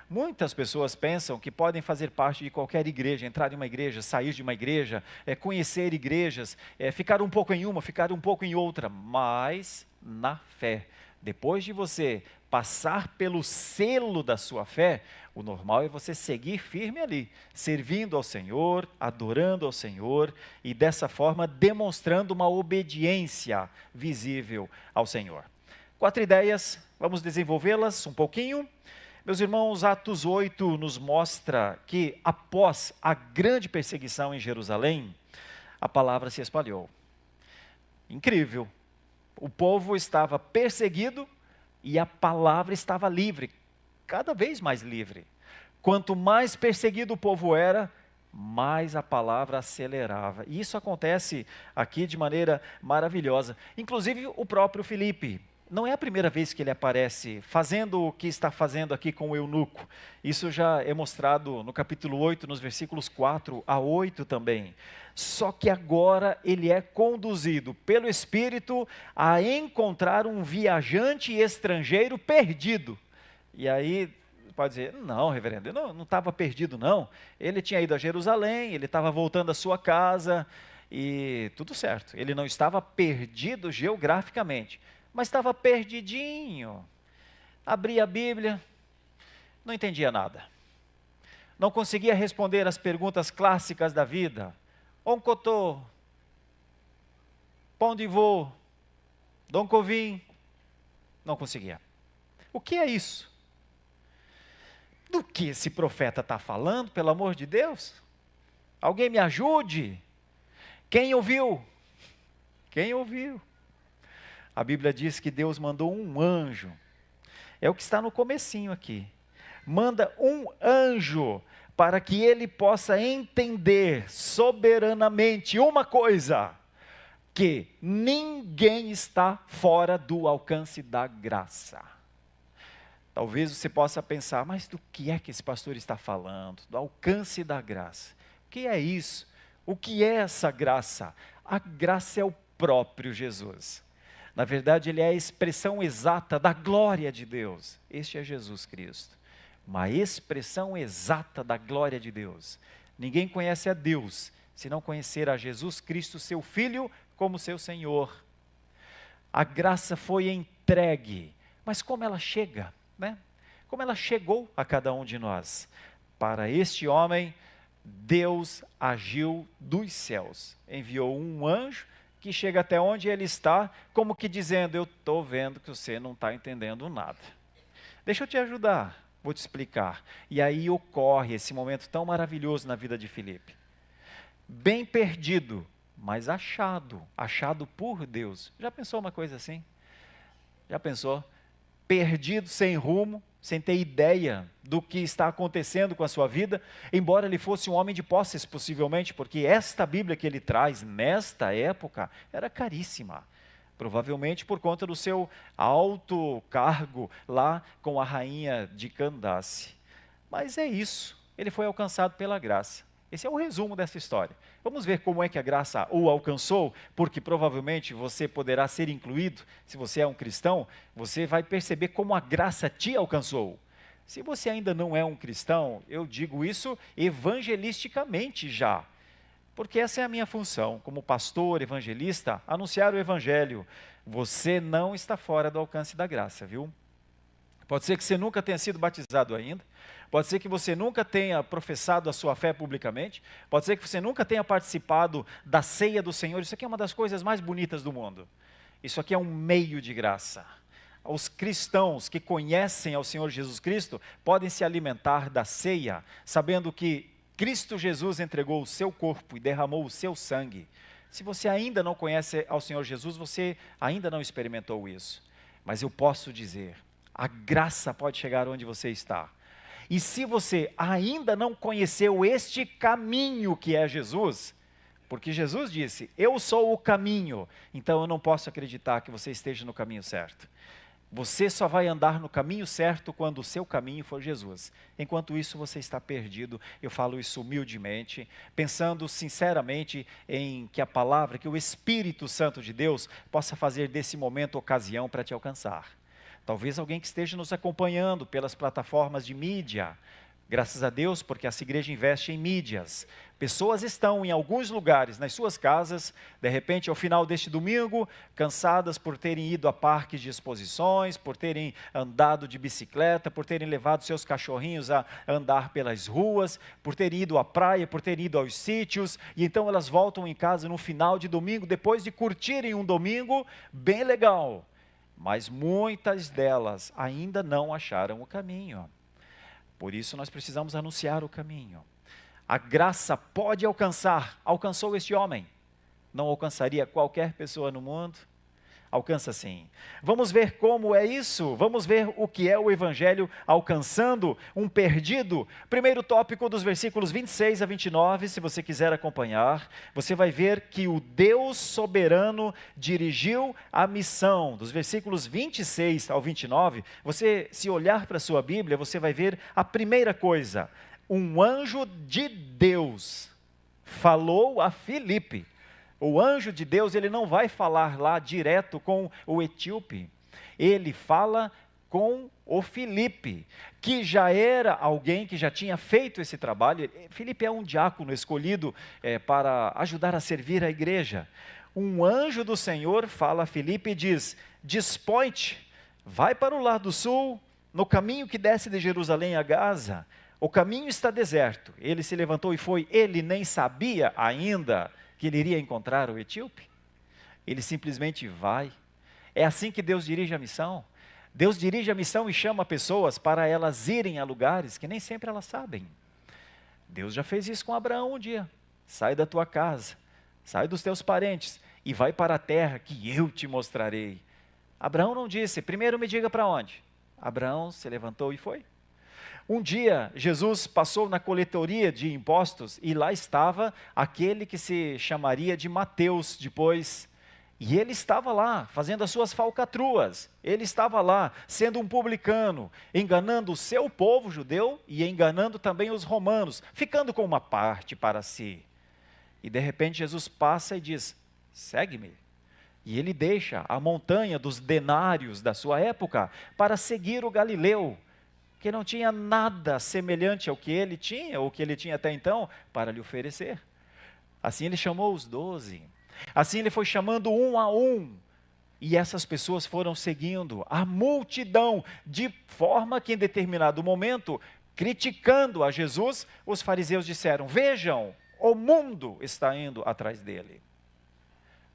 Speaker 8: Muitas pessoas pensam que podem fazer parte de qualquer igreja, entrar em uma igreja, sair de uma igreja, conhecer igrejas, ficar um pouco em uma, ficar um pouco em outra, mas na fé. Depois de você passar pelo selo da sua fé, o normal é você seguir firme ali, servindo ao Senhor, adorando ao Senhor e dessa forma demonstrando uma obediência visível ao Senhor. 4 ideias, vamos desenvolvê-las um pouquinho. Meus irmãos, Atos 8 nos mostra que após a grande perseguição em Jerusalém, a palavra se espalhou. Incrível. O povo estava perseguido e a palavra estava livre, cada vez mais livre. Quanto mais perseguido o povo era, mais a palavra acelerava. E isso acontece aqui de maneira maravilhosa. Inclusive o próprio Filipe. Não é a primeira vez que ele aparece fazendo o que está fazendo aqui com o eunuco. Isso já é mostrado no capítulo 8, nos versículos 4 a 8 também. Só que agora ele é conduzido pelo Espírito a encontrar um viajante estrangeiro perdido. E aí pode dizer, não, reverendo, eu não estava perdido não. Ele tinha ido a Jerusalém, ele estava voltando à sua casa e tudo certo. Ele não estava perdido geograficamente, mas estava perdidinho. Abria a Bíblia, não entendia nada. Não conseguia responder as perguntas clássicas da vida. Oncotô, pão de vô, Dom Covim. Não conseguia. O que é isso? Do que esse profeta está falando, pelo amor de Deus? Alguém me ajude? Quem ouviu? Quem ouviu? A Bíblia diz que Deus mandou um anjo. É o que está no comecinho aqui. Manda um anjo para que ele possa entender soberanamente uma coisa, que ninguém está fora do alcance da graça. Talvez você possa pensar, mas do que é que esse pastor está falando? Do alcance da graça. O que é isso? O que é essa graça? A graça é o próprio Jesus. Na verdade, ele é a expressão exata da glória de Deus. Este é Jesus Cristo. Uma expressão exata da glória de Deus. Ninguém conhece a Deus se não conhecer a Jesus Cristo, seu Filho, como seu Senhor. A graça foi entregue, mas como ela chega, né? Como ela chegou a cada um de nós? Para este homem, Deus agiu dos céus, enviou um anjo que chega até onde ele está, como que dizendo, eu estou vendo que você não está entendendo nada. Deixa eu te ajudar, vou te explicar. E aí ocorre esse momento tão maravilhoso na vida de Filipe. Bem perdido, mas achado por Deus. Já pensou uma coisa assim? Já pensou? Perdido, sem rumo, sem ter ideia do que está acontecendo com a sua vida, embora ele fosse um homem de posses, possivelmente, porque esta Bíblia que ele traz, nesta época, era caríssima. Provavelmente por conta do seu alto cargo lá com a rainha de Candace. Mas é isso, ele foi alcançado pela graça. Esse é o resumo dessa história. Vamos ver como é que a graça o alcançou, porque provavelmente você poderá ser incluído, se você é um cristão, você vai perceber como a graça te alcançou. Se você ainda não é um cristão, eu digo isso evangelisticamente já, porque essa é a minha função, como pastor, evangelista, anunciar o evangelho. Você não está fora do alcance da graça, viu? Pode ser que você nunca tenha sido batizado ainda, pode ser que você nunca tenha professado a sua fé publicamente, pode ser que você nunca tenha participado da ceia do Senhor. Isso aqui é uma das coisas mais bonitas do mundo. Isso aqui é um meio de graça. Os cristãos que conhecem ao Senhor Jesus Cristo podem se alimentar da ceia, sabendo que Cristo Jesus entregou o seu corpo e derramou o seu sangue. Se você ainda não conhece ao Senhor Jesus, você ainda não experimentou isso. Mas eu posso dizer, a graça pode chegar onde você está. E se você ainda não conheceu este caminho que é Jesus, porque Jesus disse, eu sou o caminho, então eu não posso acreditar que você esteja no caminho certo. Você só vai andar no caminho certo quando o seu caminho for Jesus. Enquanto isso, você está perdido. Eu falo isso humildemente, pensando sinceramente em que a palavra, que o Espírito Santo de Deus possa fazer desse momento ocasião para te alcançar. Talvez alguém que esteja nos acompanhando pelas plataformas de mídia, Graças a Deus, porque essa igreja investe em mídias. Pessoas estão em alguns lugares, nas suas casas, de repente, ao final deste domingo, cansadas por terem ido a parques de exposições, por terem andado de bicicleta, por terem levado seus cachorrinhos a andar pelas ruas, por terem ido à praia, por terem ido aos sítios, e então elas voltam em casa no final de domingo, depois de curtirem um domingo bem legal. Mas muitas delas ainda não acharam o caminho. Por isso nós precisamos anunciar o caminho. A graça pode alcançar, alcançou este homem. Não alcançaria qualquer pessoa no mundo? Alcança sim. Vamos ver como é isso? Vamos ver o que é o Evangelho alcançando um perdido? Primeiro tópico dos versículos 26 a 29, se você quiser acompanhar, você vai ver que o Deus soberano dirigiu a missão. Dos versículos 26 ao 29, você, se olhar para a sua Bíblia, você vai ver a primeira coisa. Um anjo de Deus falou a Filipe. O anjo de Deus, ele não vai falar lá direto com o etíope, ele fala com o Filipe, que já era alguém que já tinha feito esse trabalho. Filipe é um diácono escolhido para ajudar a servir a igreja. Um anjo do Senhor fala a Filipe e diz: dispõe-te, vai para o lado sul, no caminho que desce de Jerusalém a Gaza, o caminho está deserto. Ele se levantou e foi, ele nem sabia ainda que ele iria encontrar o etíope. Ele simplesmente vai. É assim que Deus dirige a missão. Deus dirige a missão e chama pessoas para elas irem a lugares que nem sempre elas sabem. Deus já fez isso com Abraão um dia. Sai da tua casa, sai dos teus parentes e vai para a terra que eu te mostrarei. Abraão não disse: primeiro me diga para onde. Abraão se levantou e foi. Um dia, Jesus passou na coletoria de impostos e lá estava aquele que se chamaria de Mateus depois. E ele estava lá, fazendo as suas falcatruas. Ele estava lá, sendo um publicano, enganando o seu povo judeu e enganando também os romanos, ficando com uma parte para si. E de repente Jesus passa e diz: segue-me. E ele deixa a montanha dos denários da sua época para seguir o Galileu, que não tinha nada semelhante ao que ele tinha, ou que ele tinha até então, para lhe oferecer. Assim ele chamou os 12, assim ele foi chamando um a um, e essas pessoas foram seguindo a multidão, de forma que em determinado momento, criticando a Jesus, os fariseus disseram: vejam, o mundo está indo atrás dele.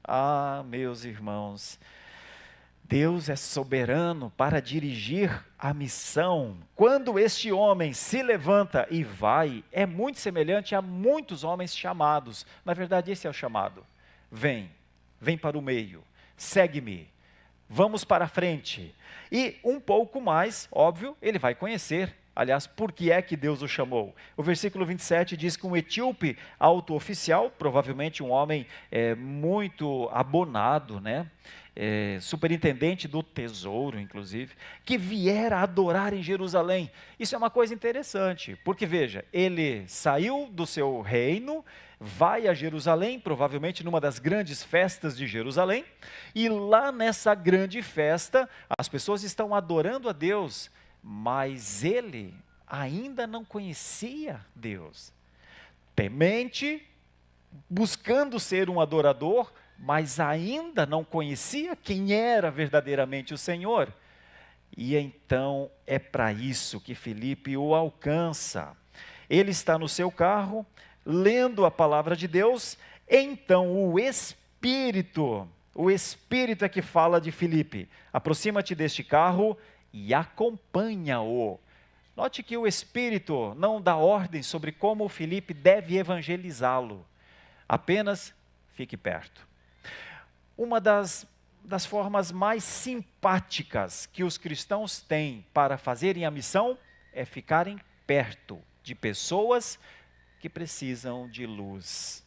Speaker 8: Ah, meus irmãos, Deus é soberano para dirigir a missão. Quando este homem se levanta e vai, é muito semelhante a muitos homens chamados. Na verdade, esse é o chamado. Vem para o meio, segue-me, vamos para a frente. E um pouco mais, óbvio, ele vai conhecer, aliás, por que é que Deus o chamou. O versículo 27 diz que um etíope alto-oficial, provavelmente um homem muito abonado, superintendente do tesouro, inclusive, que viera adorar em Jerusalém. Isso é uma coisa interessante, porque veja, ele saiu do seu reino, vai a Jerusalém, provavelmente numa das grandes festas de Jerusalém, e lá nessa grande festa, as pessoas estão adorando a Deus, mas ele ainda não conhecia Deus. Temente, buscando ser um adorador, mas ainda não conhecia quem era verdadeiramente o Senhor. E então é para isso que Filipe o alcança. Ele está no seu carro, lendo a palavra de Deus, então o Espírito é que fala de Filipe: aproxima-te deste carro e acompanha-o. Note que o Espírito não dá ordem sobre como Filipe deve evangelizá-lo, apenas fique perto. Uma das formas mais simpáticas que os cristãos têm para fazerem a missão é ficarem perto de pessoas que precisam de luz.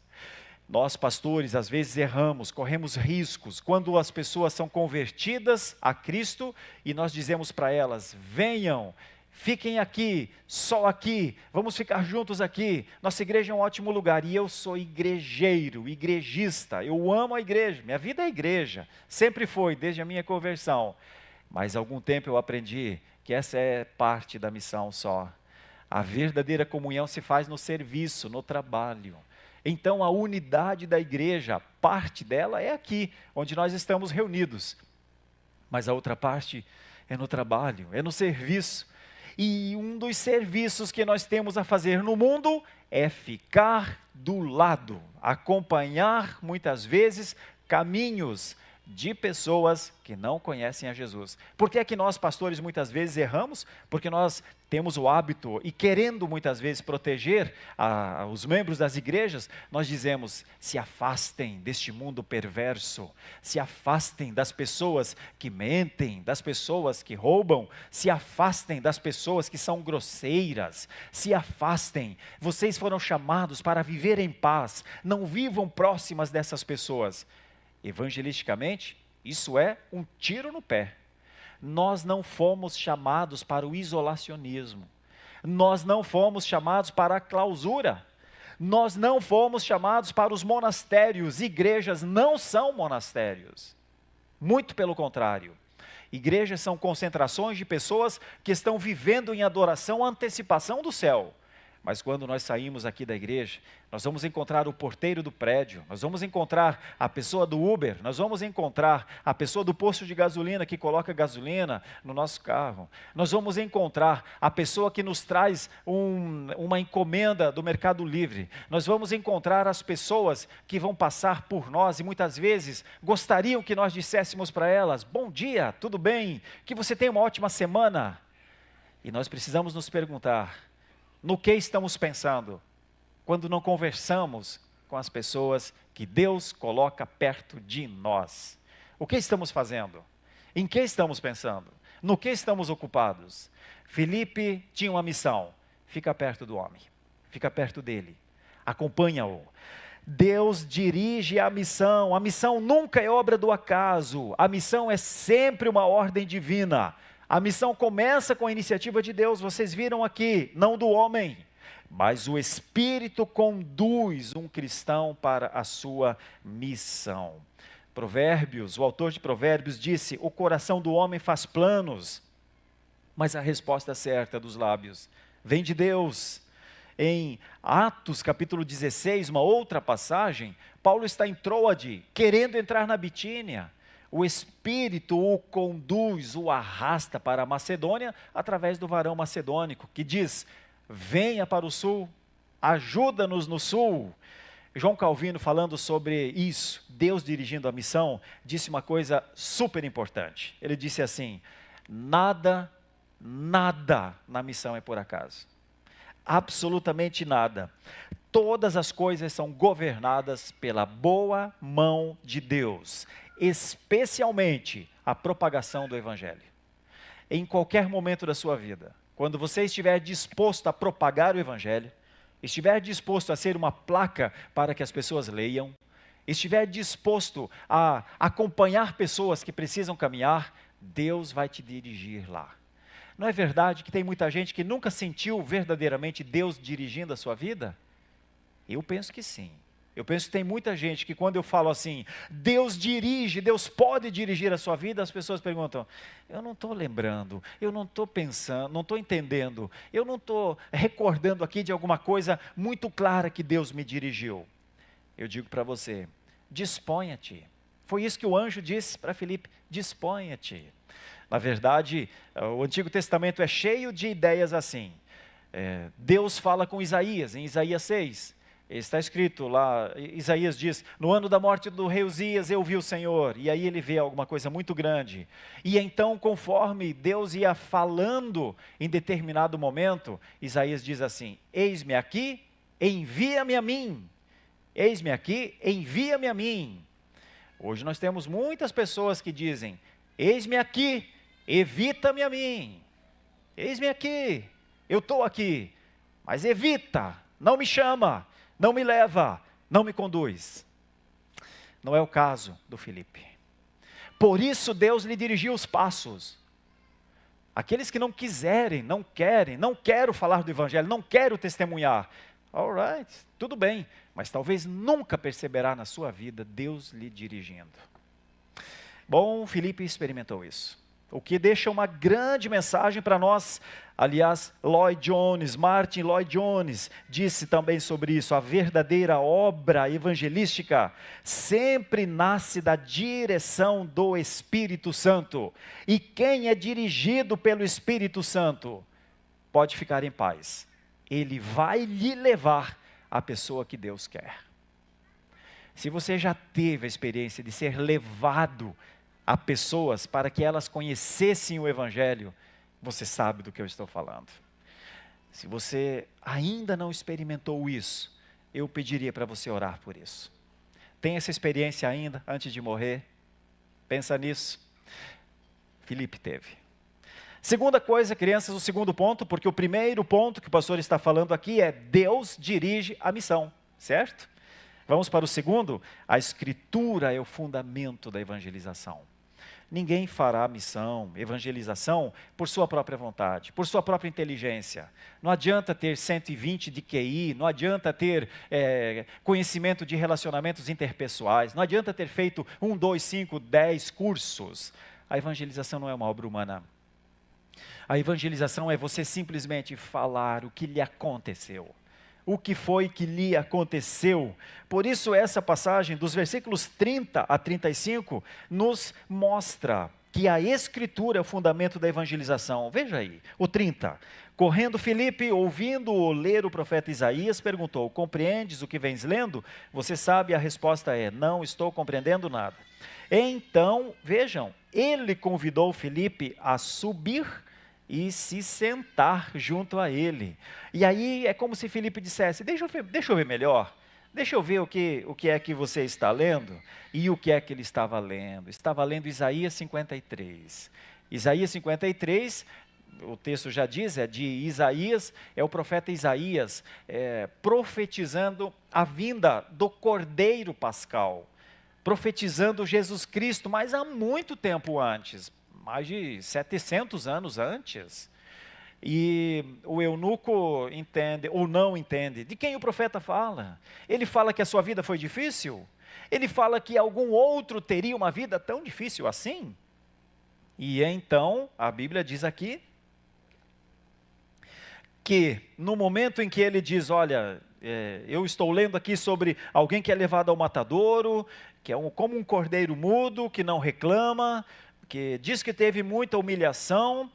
Speaker 8: Nós, pastores, às vezes erramos, corremos riscos, quando as pessoas são convertidas a Cristo e nós dizemos para elas: venham, fiquem aqui, só aqui, vamos ficar juntos aqui, nossa igreja é um ótimo lugar. E eu sou igrejeiro, igrejista, eu amo a igreja, minha vida é igreja, sempre foi, desde a minha conversão. Mas há algum tempo eu aprendi que essa é parte da missão só. A verdadeira comunhão se faz no serviço, no trabalho. Então a unidade da igreja, parte dela é aqui, onde nós estamos reunidos. Mas a outra parte é no trabalho, é no serviço. E um dos serviços que nós temos a fazer no mundo é ficar do lado, acompanhar muitas vezes caminhos de pessoas que não conhecem a Jesus. Por que é que nós, pastores, muitas vezes erramos? Porque nós temos o hábito, e querendo muitas vezes proteger os membros das igrejas, nós dizemos: se afastem deste mundo perverso, se afastem das pessoas que mentem, das pessoas que roubam, se afastem das pessoas que são grosseiras, se afastem. Vocês foram chamados para viver em paz, não vivam próximas dessas pessoas. Evangelisticamente, isso é um tiro no pé. Nós não fomos chamados para o isolacionismo. Nós não fomos chamados para a clausura. Nós não fomos chamados para os monastérios. Igrejas não são monastérios. Muito pelo contrário. Igrejas são concentrações de pessoas que estão vivendo em adoração, antecipação do céu. Mas quando nós saímos aqui da igreja, nós vamos encontrar o porteiro do prédio, nós vamos encontrar a pessoa do Uber, nós vamos encontrar a pessoa do posto de gasolina que coloca gasolina no nosso carro, nós vamos encontrar a pessoa que nos traz uma encomenda do Mercado Livre, nós vamos encontrar as pessoas que vão passar por nós e muitas vezes gostariam que nós disséssemos para elas: bom dia, tudo bem? Que você tenha uma ótima semana. E nós precisamos nos perguntar: no que estamos pensando quando não conversamos com as pessoas que Deus coloca perto de nós? O que estamos fazendo? Em que estamos pensando? No que estamos ocupados? Filipe tinha uma missão: fica perto do homem, fica perto dele, acompanha-o. Deus dirige a missão nunca é obra do acaso, a missão é sempre uma ordem divina. A missão começa com a iniciativa de Deus, vocês viram aqui, não do homem, mas o Espírito conduz um cristão para a sua missão. Provérbios, o autor de Provérbios disse: o coração do homem faz planos, mas a resposta certa dos lábios vem de Deus. Em Atos capítulo 16, uma outra passagem, Paulo está em Troade, querendo entrar na Bitínia. O Espírito o conduz, o arrasta para a Macedônia, através do varão macedônico, que diz: venha para o sul, ajuda-nos no sul. João Calvino, falando sobre isso, Deus dirigindo a missão, disse uma coisa super importante. Ele disse assim: nada na missão é por acaso. Absolutamente nada. Todas as coisas são governadas pela boa mão de Deus, especialmente a propagação do Evangelho. Em qualquer momento da sua vida, quando você estiver disposto a propagar o Evangelho, estiver disposto a ser uma placa para que as pessoas leiam, estiver disposto a acompanhar pessoas que precisam caminhar, Deus vai te dirigir lá. Não é verdade que tem muita gente que nunca sentiu verdadeiramente Deus dirigindo a sua vida? Eu penso que sim. Eu penso que tem muita gente que quando eu falo assim, Deus dirige, Deus pode dirigir a sua vida, as pessoas perguntam: eu não estou lembrando, eu não estou pensando, não estou entendendo, eu não estou recordando aqui de alguma coisa muito clara que Deus me dirigiu. Eu digo para você: disponha-te. Foi isso que o anjo disse para Filipe: disponha-te. Na verdade, o Antigo Testamento é cheio de ideias assim. Deus fala com Isaías, em Isaías 6. Está escrito lá, Isaías diz: no ano da morte do rei Uzias eu vi o Senhor. E aí ele vê alguma coisa muito grande. E então, conforme Deus ia falando em determinado momento, Isaías diz assim: eis-me aqui, envia-me a mim. Eis-me aqui, envia-me a mim. Hoje nós temos muitas pessoas que dizem: eis-me aqui, evita-me a mim. Eis-me aqui, eu estou aqui, mas evita, não me chama, não me leva, não me conduz. Não é o caso do Filipe. Por isso Deus lhe dirigiu os passos. Aqueles que não quiserem, não querem, não quero falar do Evangelho, não quero testemunhar. All right, tudo bem, mas talvez nunca perceberá na sua vida Deus lhe dirigindo. Bom, Filipe experimentou isso. o que deixa uma grande mensagem para nós. Aliás, Martin Lloyd Jones disse também sobre isso: a verdadeira obra evangelística sempre nasce da direção do Espírito Santo. E quem é dirigido pelo Espírito Santo pode ficar em paz. Ele vai lhe levar à pessoa que Deus quer. Se você já teve a experiência de ser levado a pessoas para que elas conhecessem o Evangelho, você sabe do que eu estou falando. Se você ainda não experimentou isso, eu pediria para você orar por isso. Tem essa experiência ainda, antes de morrer? Pensa nisso. Filipe teve. Segunda coisa, crianças, o segundo ponto, porque o primeiro ponto que o pastor está falando aqui é Deus dirige a missão, certo? Vamos para o segundo. A Escritura é o fundamento da evangelização. Ninguém fará missão, evangelização, por sua própria vontade, por sua própria inteligência. Não adianta ter 120 de QI, não adianta ter conhecimento de relacionamentos interpessoais, não adianta ter feito 1, 2, 5, 10 cursos. A evangelização não é uma obra humana. A evangelização é você simplesmente falar o que lhe aconteceu. O que foi que lhe aconteceu. Por isso essa passagem dos versículos 30 a 35 nos mostra que a Escritura é o fundamento da evangelização. Veja aí, o 30. Correndo Filipe, ouvindo-o ler o profeta Isaías, perguntou: compreendes o que vens lendo? Você sabe, a resposta é: não estou compreendendo nada. Então, vejam, ele convidou Filipe a subir e se sentar junto a ele. E aí é como se Filipe dissesse: deixa eu ver melhor, deixa eu ver o que é que você está lendo. E o que é que ele estava lendo? Estava lendo Isaías 53. Isaías 53, o texto já diz, é de Isaías, é o profeta Isaías profetizando a vinda do Cordeiro Pascal, profetizando Jesus Cristo, mas há muito tempo antes, mais de 700 anos antes. E o eunuco entende ou não entende. De quem o profeta fala? Ele fala que a sua vida foi difícil? Ele fala que algum outro teria uma vida tão difícil assim? E então, a Bíblia diz aqui, que no momento em que ele diz: olha, eu estou lendo aqui sobre alguém que é levado ao matadouro, que é como um cordeiro mudo, que não reclama, que diz que teve muita humilhação,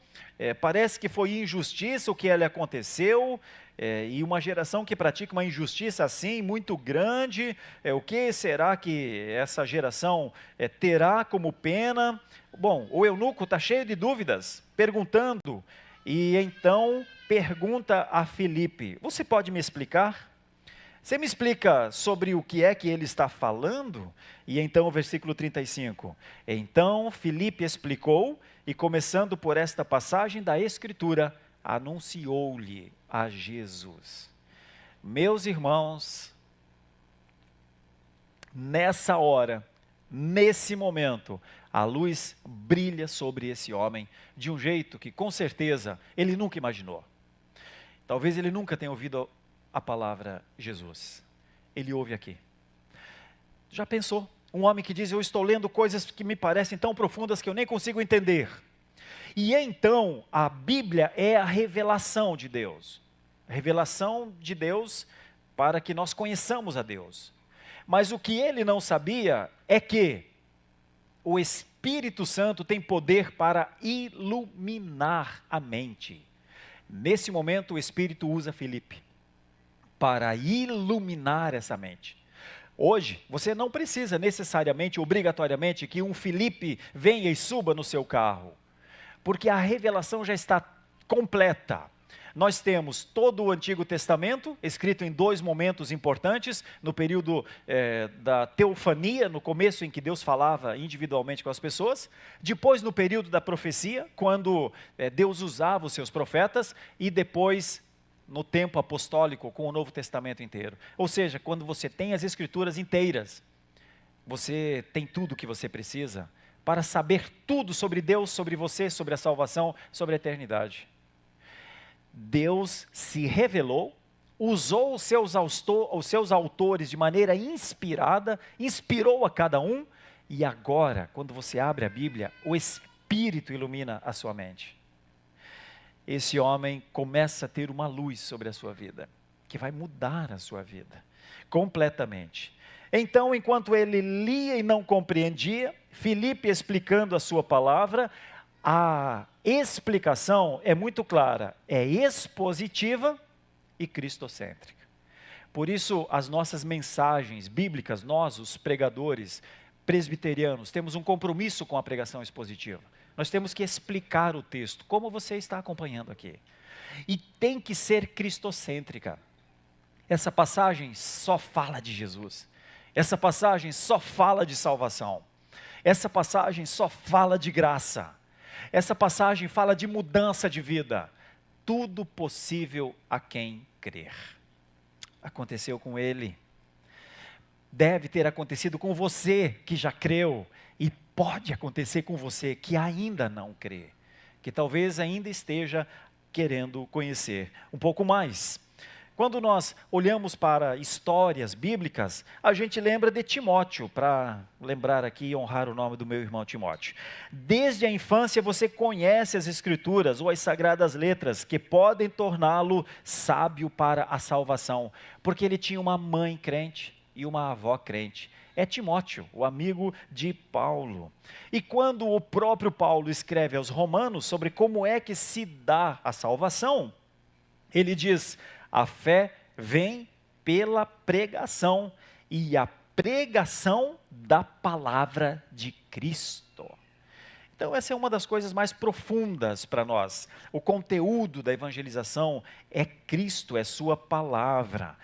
Speaker 8: parece que foi injustiça o que lhe aconteceu, e uma geração que pratica uma injustiça assim, muito grande, o que será que essa geração terá como pena? Bom, o eunuco está cheio de dúvidas, perguntando, e então pergunta a Filipe: você pode me explicar? Você me explica sobre o que é que ele está falando? E então o versículo 35. Então Filipe explicou, e começando por esta passagem da Escritura, anunciou-lhe a Jesus. Meus irmãos, nessa hora, nesse momento, a luz brilha sobre esse homem, de um jeito que com certeza ele nunca imaginou. Talvez ele nunca tenha ouvido a palavra Jesus. Ele ouve aqui. Já pensou? Um homem que diz: eu estou lendo coisas que me parecem tão profundas que eu nem consigo entender. E então, a Bíblia é a revelação de Deus. A revelação de Deus para que nós conheçamos a Deus. Mas o que ele não sabia é que o Espírito Santo tem poder para iluminar a mente. Nesse momento, o Espírito usa Filipe para iluminar essa mente. Hoje, você não precisa necessariamente, obrigatoriamente, que um Filipe venha e suba no seu carro, porque a revelação já está completa. Nós temos todo o Antigo Testamento, escrito em 2 momentos importantes, no período da teofania, no começo em que Deus falava individualmente com as pessoas, depois no período da profecia, quando Deus usava os seus profetas, e depois no tempo apostólico, com o Novo Testamento inteiro. Ou seja, quando você tem as Escrituras inteiras, você tem tudo o que você precisa para saber tudo sobre Deus, sobre você, sobre a salvação, sobre a eternidade. Deus se revelou, usou os seus autores de maneira inspirada, inspirou a cada um, e agora, quando você abre a Bíblia, o Espírito Espírito ilumina a sua mente. Esse homem começa a ter uma luz sobre a sua vida, que vai mudar a sua vida completamente. Então, enquanto ele lia e não compreendia, Filipe explicando a sua palavra, a explicação é muito clara, é expositiva e cristocêntrica. Por isso, as nossas mensagens bíblicas, nós, os pregadores presbiterianos, temos um compromisso com a pregação expositiva. Nós temos que explicar o texto, como você está acompanhando aqui. E tem que ser cristocêntrica. Essa passagem só fala de Jesus. Essa passagem só fala de salvação. Essa passagem só fala de graça. Essa passagem fala de mudança de vida. Tudo possível a quem crer. Aconteceu com ele. Deve ter acontecido com você que já creu. E pode acontecer com você que ainda não crê. Que talvez ainda esteja querendo conhecer um pouco mais. Quando nós olhamos para histórias bíblicas, a gente lembra de Timóteo, para lembrar aqui e honrar o nome do meu irmão Timóteo. Desde a infância você conhece as Escrituras ou as Sagradas Letras, que podem torná-lo sábio para a salvação, porque ele tinha uma mãe crente e uma avó crente. É Timóteo, o amigo de Paulo. E quando o próprio Paulo escreve aos Romanos sobre como é que se dá a salvação, ele diz: a fé vem pela pregação, e a pregação da palavra de Cristo. Então essa é uma das coisas mais profundas para nós. O conteúdo da evangelização é Cristo, é sua palavra.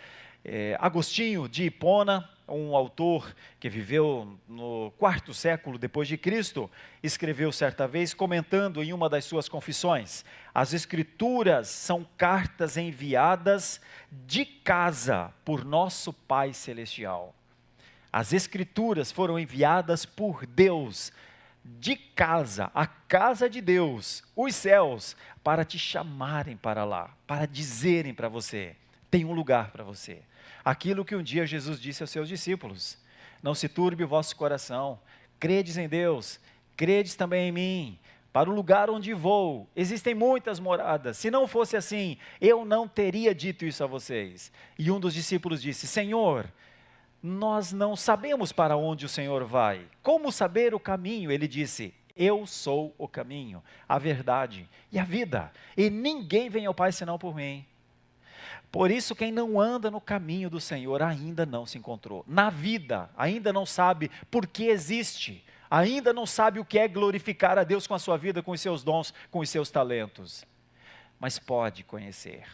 Speaker 8: Agostinho de Hipona, um autor que viveu no 4º século depois de Cristo, escreveu certa vez, comentando em uma das suas confissões: as Escrituras são cartas enviadas de casa por nosso Pai Celestial. As Escrituras foram enviadas por Deus, de casa, a casa de Deus, os céus, para te chamarem para lá, para dizerem para você: tem um lugar para você. Aquilo que um dia Jesus disse aos seus discípulos: não se turbe o vosso coração, credes em Deus, credes também em mim. Para o lugar onde vou, existem muitas moradas. Se não fosse assim, eu não teria dito isso a vocês. E um dos discípulos disse: Senhor, nós não sabemos para onde o Senhor vai. Como saber o caminho? Ele disse: eu sou o caminho, a verdade e a vida. E ninguém vem ao Pai senão por mim. Por isso, quem não anda no caminho do Senhor ainda não se encontrou. Na vida, ainda não sabe por que existe. Ainda não sabe o que é glorificar a Deus com a sua vida, com os seus dons, com os seus talentos. Mas pode conhecer,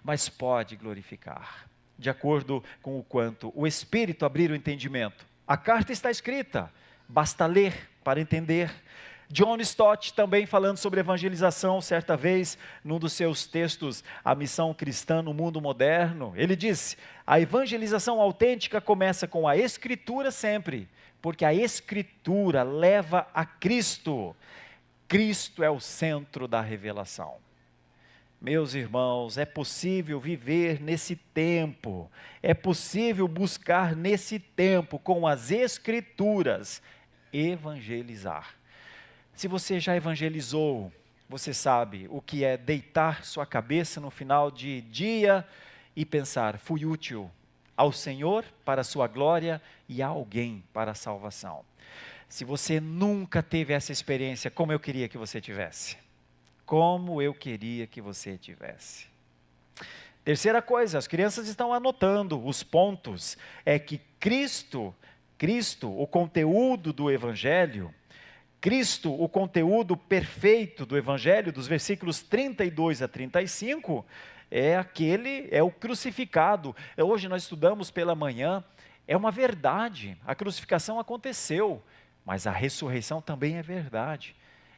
Speaker 8: mas pode glorificar, de acordo com o quanto o Espírito abrir o entendimento. A carta está escrita, basta ler para entender. John Stott, também falando sobre evangelização, certa vez, num dos seus textos, A Missão Cristã no Mundo Moderno, ele disse: a evangelização autêntica começa com a Escritura sempre, porque a Escritura leva a Cristo. Cristo é o centro da revelação. Meus irmãos, é possível viver nesse tempo, é possível buscar nesse tempo, com as Escrituras, evangelizar. Se você já evangelizou, você sabe o que é deitar sua cabeça no final de dia e pensar: fui útil ao Senhor para a sua glória e a alguém para a salvação. Se você nunca teve essa experiência, como eu queria que você tivesse. Como eu queria que você tivesse. Terceira coisa, as crianças estão anotando os pontos, é que Cristo, o conteúdo do Evangelho, Cristo, o conteúdo perfeito do Evangelho, dos versículos 32 a 35, é o crucificado. Hoje nós estudamos pela manhã, é uma verdade, a crucificação aconteceu, mas a ressurreição também é verdade.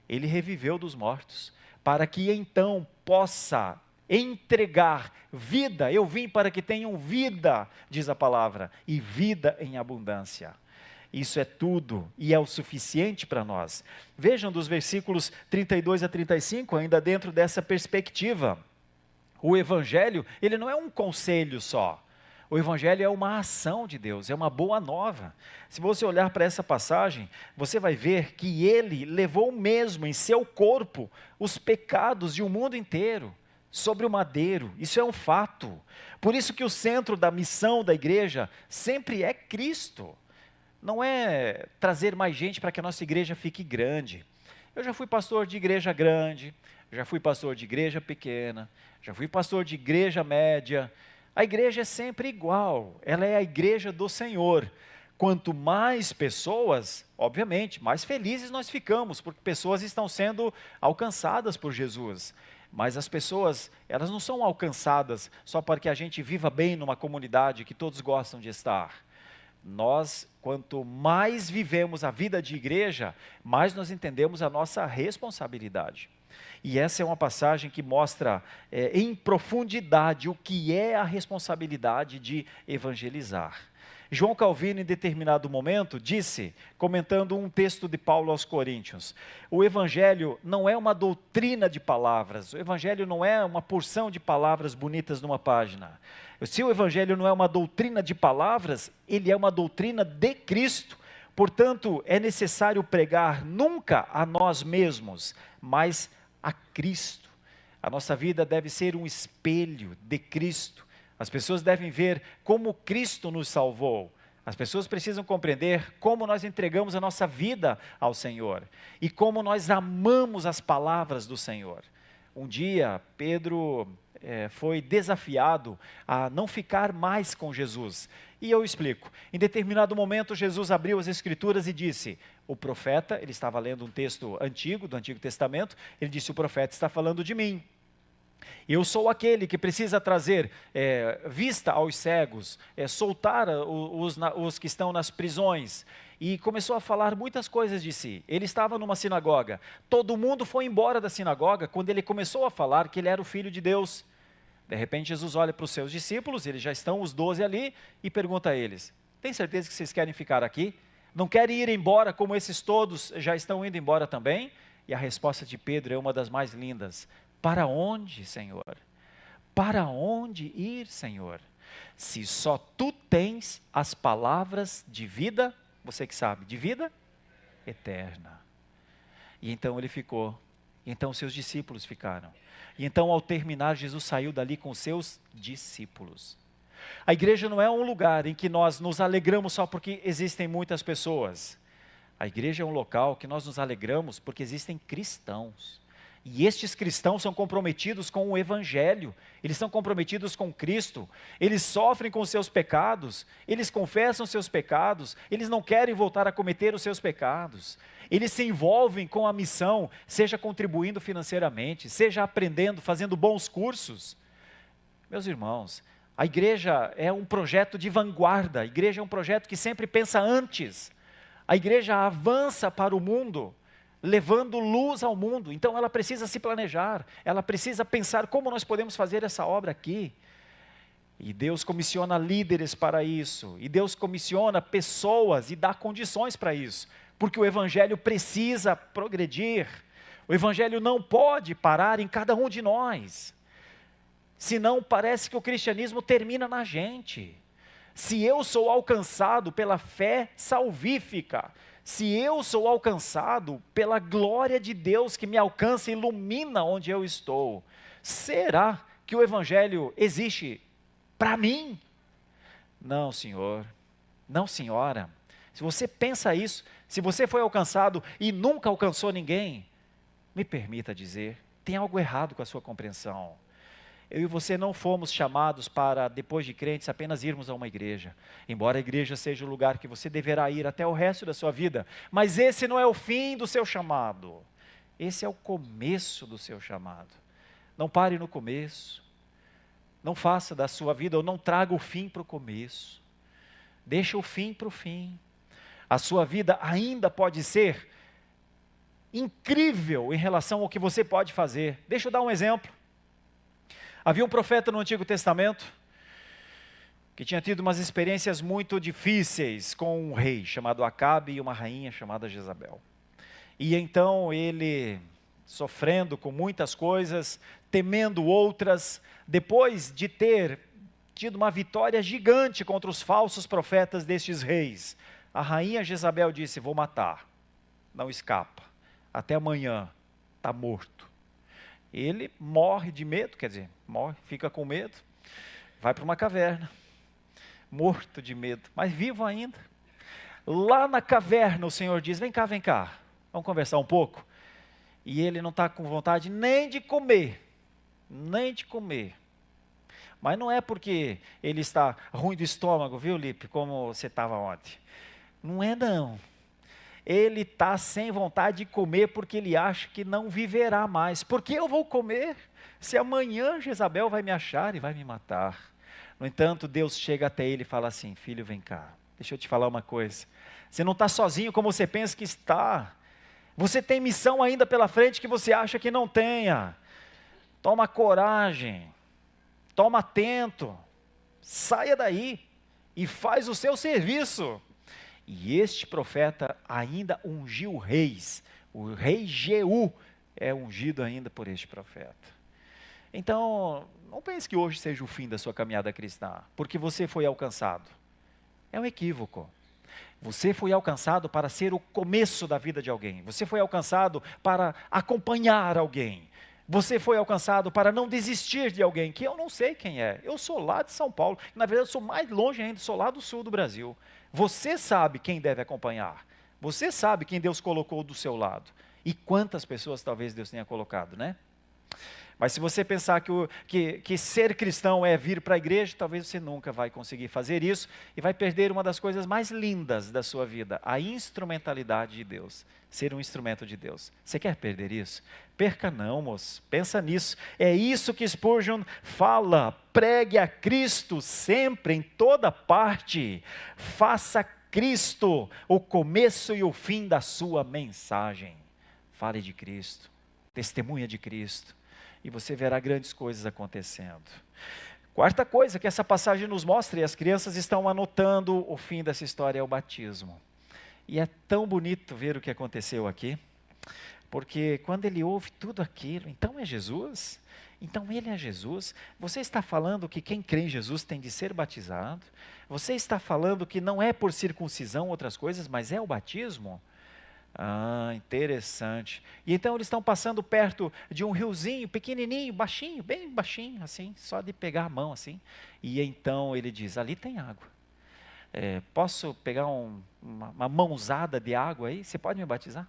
Speaker 8: Ele reviveu dos mortos, para que então possa entregar vida. Eu vim para que tenham vida, diz a palavra, e vida em abundância. Isso é tudo e é o suficiente para nós. Vejam dos versículos 32 a 35, ainda dentro dessa perspectiva. O Evangelho, ele não é um conselho só. O Evangelho é uma ação de Deus, é uma boa nova. Se você olhar para essa passagem, você vai ver que ele levou mesmo em seu corpo os pecados de um mundo inteiro, sobre o madeiro. Isso é um fato. Por isso que o centro da missão da igreja sempre é Cristo. Não é trazer mais gente para que a nossa igreja fique grande. Eu já fui pastor de igreja grande, já fui pastor de igreja pequena, já fui pastor de igreja média. A igreja é sempre igual, ela é a igreja do Senhor. Quanto mais pessoas, obviamente, mais felizes nós ficamos, porque pessoas estão sendo alcançadas por Jesus. Mas as pessoas, elas não são alcançadas só para que a gente viva bem numa comunidade que todos gostam de estar. Nós, quanto mais vivemos a vida de igreja, mais nós entendemos a nossa responsabilidade. E essa é uma passagem que mostra em profundidade o que é a responsabilidade de evangelizar. João Calvino, em determinado momento, disse, comentando um texto de Paulo aos Coríntios, o Evangelho não é uma doutrina de palavras, o Evangelho não é uma porção de palavras bonitas numa página. Se o Evangelho não é uma doutrina de palavras, ele é uma doutrina de Cristo. Portanto, é necessário pregar nunca a nós mesmos, mas a Cristo. A nossa vida deve ser um espelho de Cristo. As pessoas devem ver como Cristo nos salvou. As pessoas precisam compreender como nós entregamos a nossa vida ao Senhor e como nós amamos as palavras do Senhor. Um dia, Pedro foi desafiado a não ficar mais com Jesus. E eu explico. Em determinado momento, Jesus abriu as Escrituras e disse, o profeta, ele estava lendo um texto antigo, do Antigo Testamento, ele disse, o profeta está falando de mim. Eu sou aquele que precisa trazer vista aos cegos, soltar os que estão nas prisões. E começou a falar muitas coisas de si. Ele estava numa sinagoga. Todo mundo foi embora da sinagoga quando ele começou a falar que ele era o Filho de Deus. De repente Jesus olha para os seus discípulos, eles já estão os 12 ali, e pergunta a eles, tem certeza que vocês querem ficar aqui? Não querem ir embora como esses todos já estão indo embora também? E a resposta de Pedro é uma das mais lindas. Para onde, Senhor? Para onde ir, Senhor? Se só tu tens as palavras de vida, você que sabe, de vida eterna. E então ele ficou. E então seus discípulos ficaram. E então ao terminar, Jesus saiu dali com seus discípulos. A igreja não é um lugar em que nós nos alegramos só porque existem muitas pessoas. A igreja é um local que nós nos alegramos porque existem cristãos. E estes cristãos são comprometidos com o Evangelho, eles são comprometidos com Cristo, eles sofrem com seus pecados, eles confessam seus pecados, eles não querem voltar a cometer os seus pecados, eles se envolvem com a missão, seja contribuindo financeiramente, seja aprendendo, fazendo bons cursos. Meus irmãos, a igreja é um projeto de vanguarda, a igreja é um projeto que sempre pensa antes, a igreja avança para o mundo, levando luz ao mundo, então ela precisa se planejar, ela precisa pensar como nós podemos fazer essa obra aqui, e Deus comissiona líderes para isso, e Deus comissiona pessoas e dá condições para isso, porque o Evangelho precisa progredir, o Evangelho não pode parar em cada um de nós, senão parece que o cristianismo termina na gente. Se eu sou alcançado pela fé salvífica, se eu sou alcançado pela glória de Deus que me alcança e ilumina onde eu estou, será que o Evangelho existe para mim? Não, senhor, não, senhora. Se você pensa isso, se você foi alcançado e nunca alcançou ninguém, me permita dizer, tem algo errado com a sua compreensão. Eu e você não fomos chamados para, depois de crentes, apenas irmos a uma igreja. Embora a igreja seja o lugar que você deverá ir até o resto da sua vida. Mas esse não é o fim do seu chamado. Esse é o começo do seu chamado. Não pare no começo. Não faça da sua vida, ou não traga o fim para o começo. Deixa o fim para o fim. A sua vida ainda pode ser incrível em relação ao que você pode fazer. Deixa eu dar um exemplo. Havia um profeta no Antigo Testamento que tinha tido umas experiências muito difíceis com um rei chamado Acabe e uma rainha chamada Jezabel. E então ele, sofrendo com muitas coisas, temendo outras, depois de ter tido uma vitória gigante contra os falsos profetas destes reis. A rainha Jezabel disse: vou matar, não escapa, até amanhã, está morto. Ele morre de medo, quer dizer, morre, fica com medo, vai para uma caverna, morto de medo, mas vivo ainda. Lá na caverna o Senhor diz: vem cá, vamos conversar um pouco. E ele não está com vontade nem de comer, Mas não é porque ele está ruim do estômago, viu, Lipe, como você estava ontem. Não é não. Ele está sem vontade de comer porque ele acha que não viverá mais. Porque eu vou comer se amanhã Jezabel vai me achar e vai me matar. No entanto, Deus chega até ele e fala assim: filho, vem cá, deixa eu te falar uma coisa. Você não está sozinho como você pensa que está. Você tem missão ainda pela frente que você acha que não tenha. Toma coragem, toma atento, saia daí e faz o seu serviço. E este profeta ainda ungiu reis. O rei Jeú é ungido ainda por este profeta. Então, não pense que hoje seja o fim da sua caminhada cristã, porque você foi alcançado. É um equívoco. Você foi alcançado para ser o começo da vida de alguém. Você foi alcançado para acompanhar alguém. Você foi alcançado para não desistir de alguém, que eu não sei quem é. Eu sou lá de São Paulo. Na verdade, eu sou mais longe ainda, sou lá do sul do Brasil. Você sabe quem deve acompanhar. Você sabe quem Deus colocou do seu lado. E quantas pessoas talvez Deus tenha colocado, né? Mas se você pensar que ser cristão é vir para a igreja, talvez você nunca vai conseguir fazer isso e vai perder uma das coisas mais lindas da sua vida, a instrumentalidade de Deus, ser um instrumento de Deus. Você quer perder isso? Perca não, moço, pensa nisso. É isso que Spurgeon fala: pregue a Cristo sempre, em toda parte, faça Cristo o começo e o fim da sua mensagem. Fale de Cristo, testemunha de Cristo, e você verá grandes coisas acontecendo. Quarta coisa que essa passagem nos mostra, e as crianças estão anotando, o fim dessa história é o batismo. E é tão bonito ver o que aconteceu aqui, porque quando ele ouve tudo aquilo, então é Jesus? Então ele é Jesus? Você está falando que quem crê em Jesus tem de ser batizado? Você está falando que não é por circuncisão outras coisas, mas é o batismo? Ah, interessante. E então eles estão passando perto de um riozinho pequenininho, baixinho, bem baixinho, assim, só de pegar a mão, assim. E então ele diz: ali tem água. Posso pegar uma mãozada de água aí? Você pode me batizar?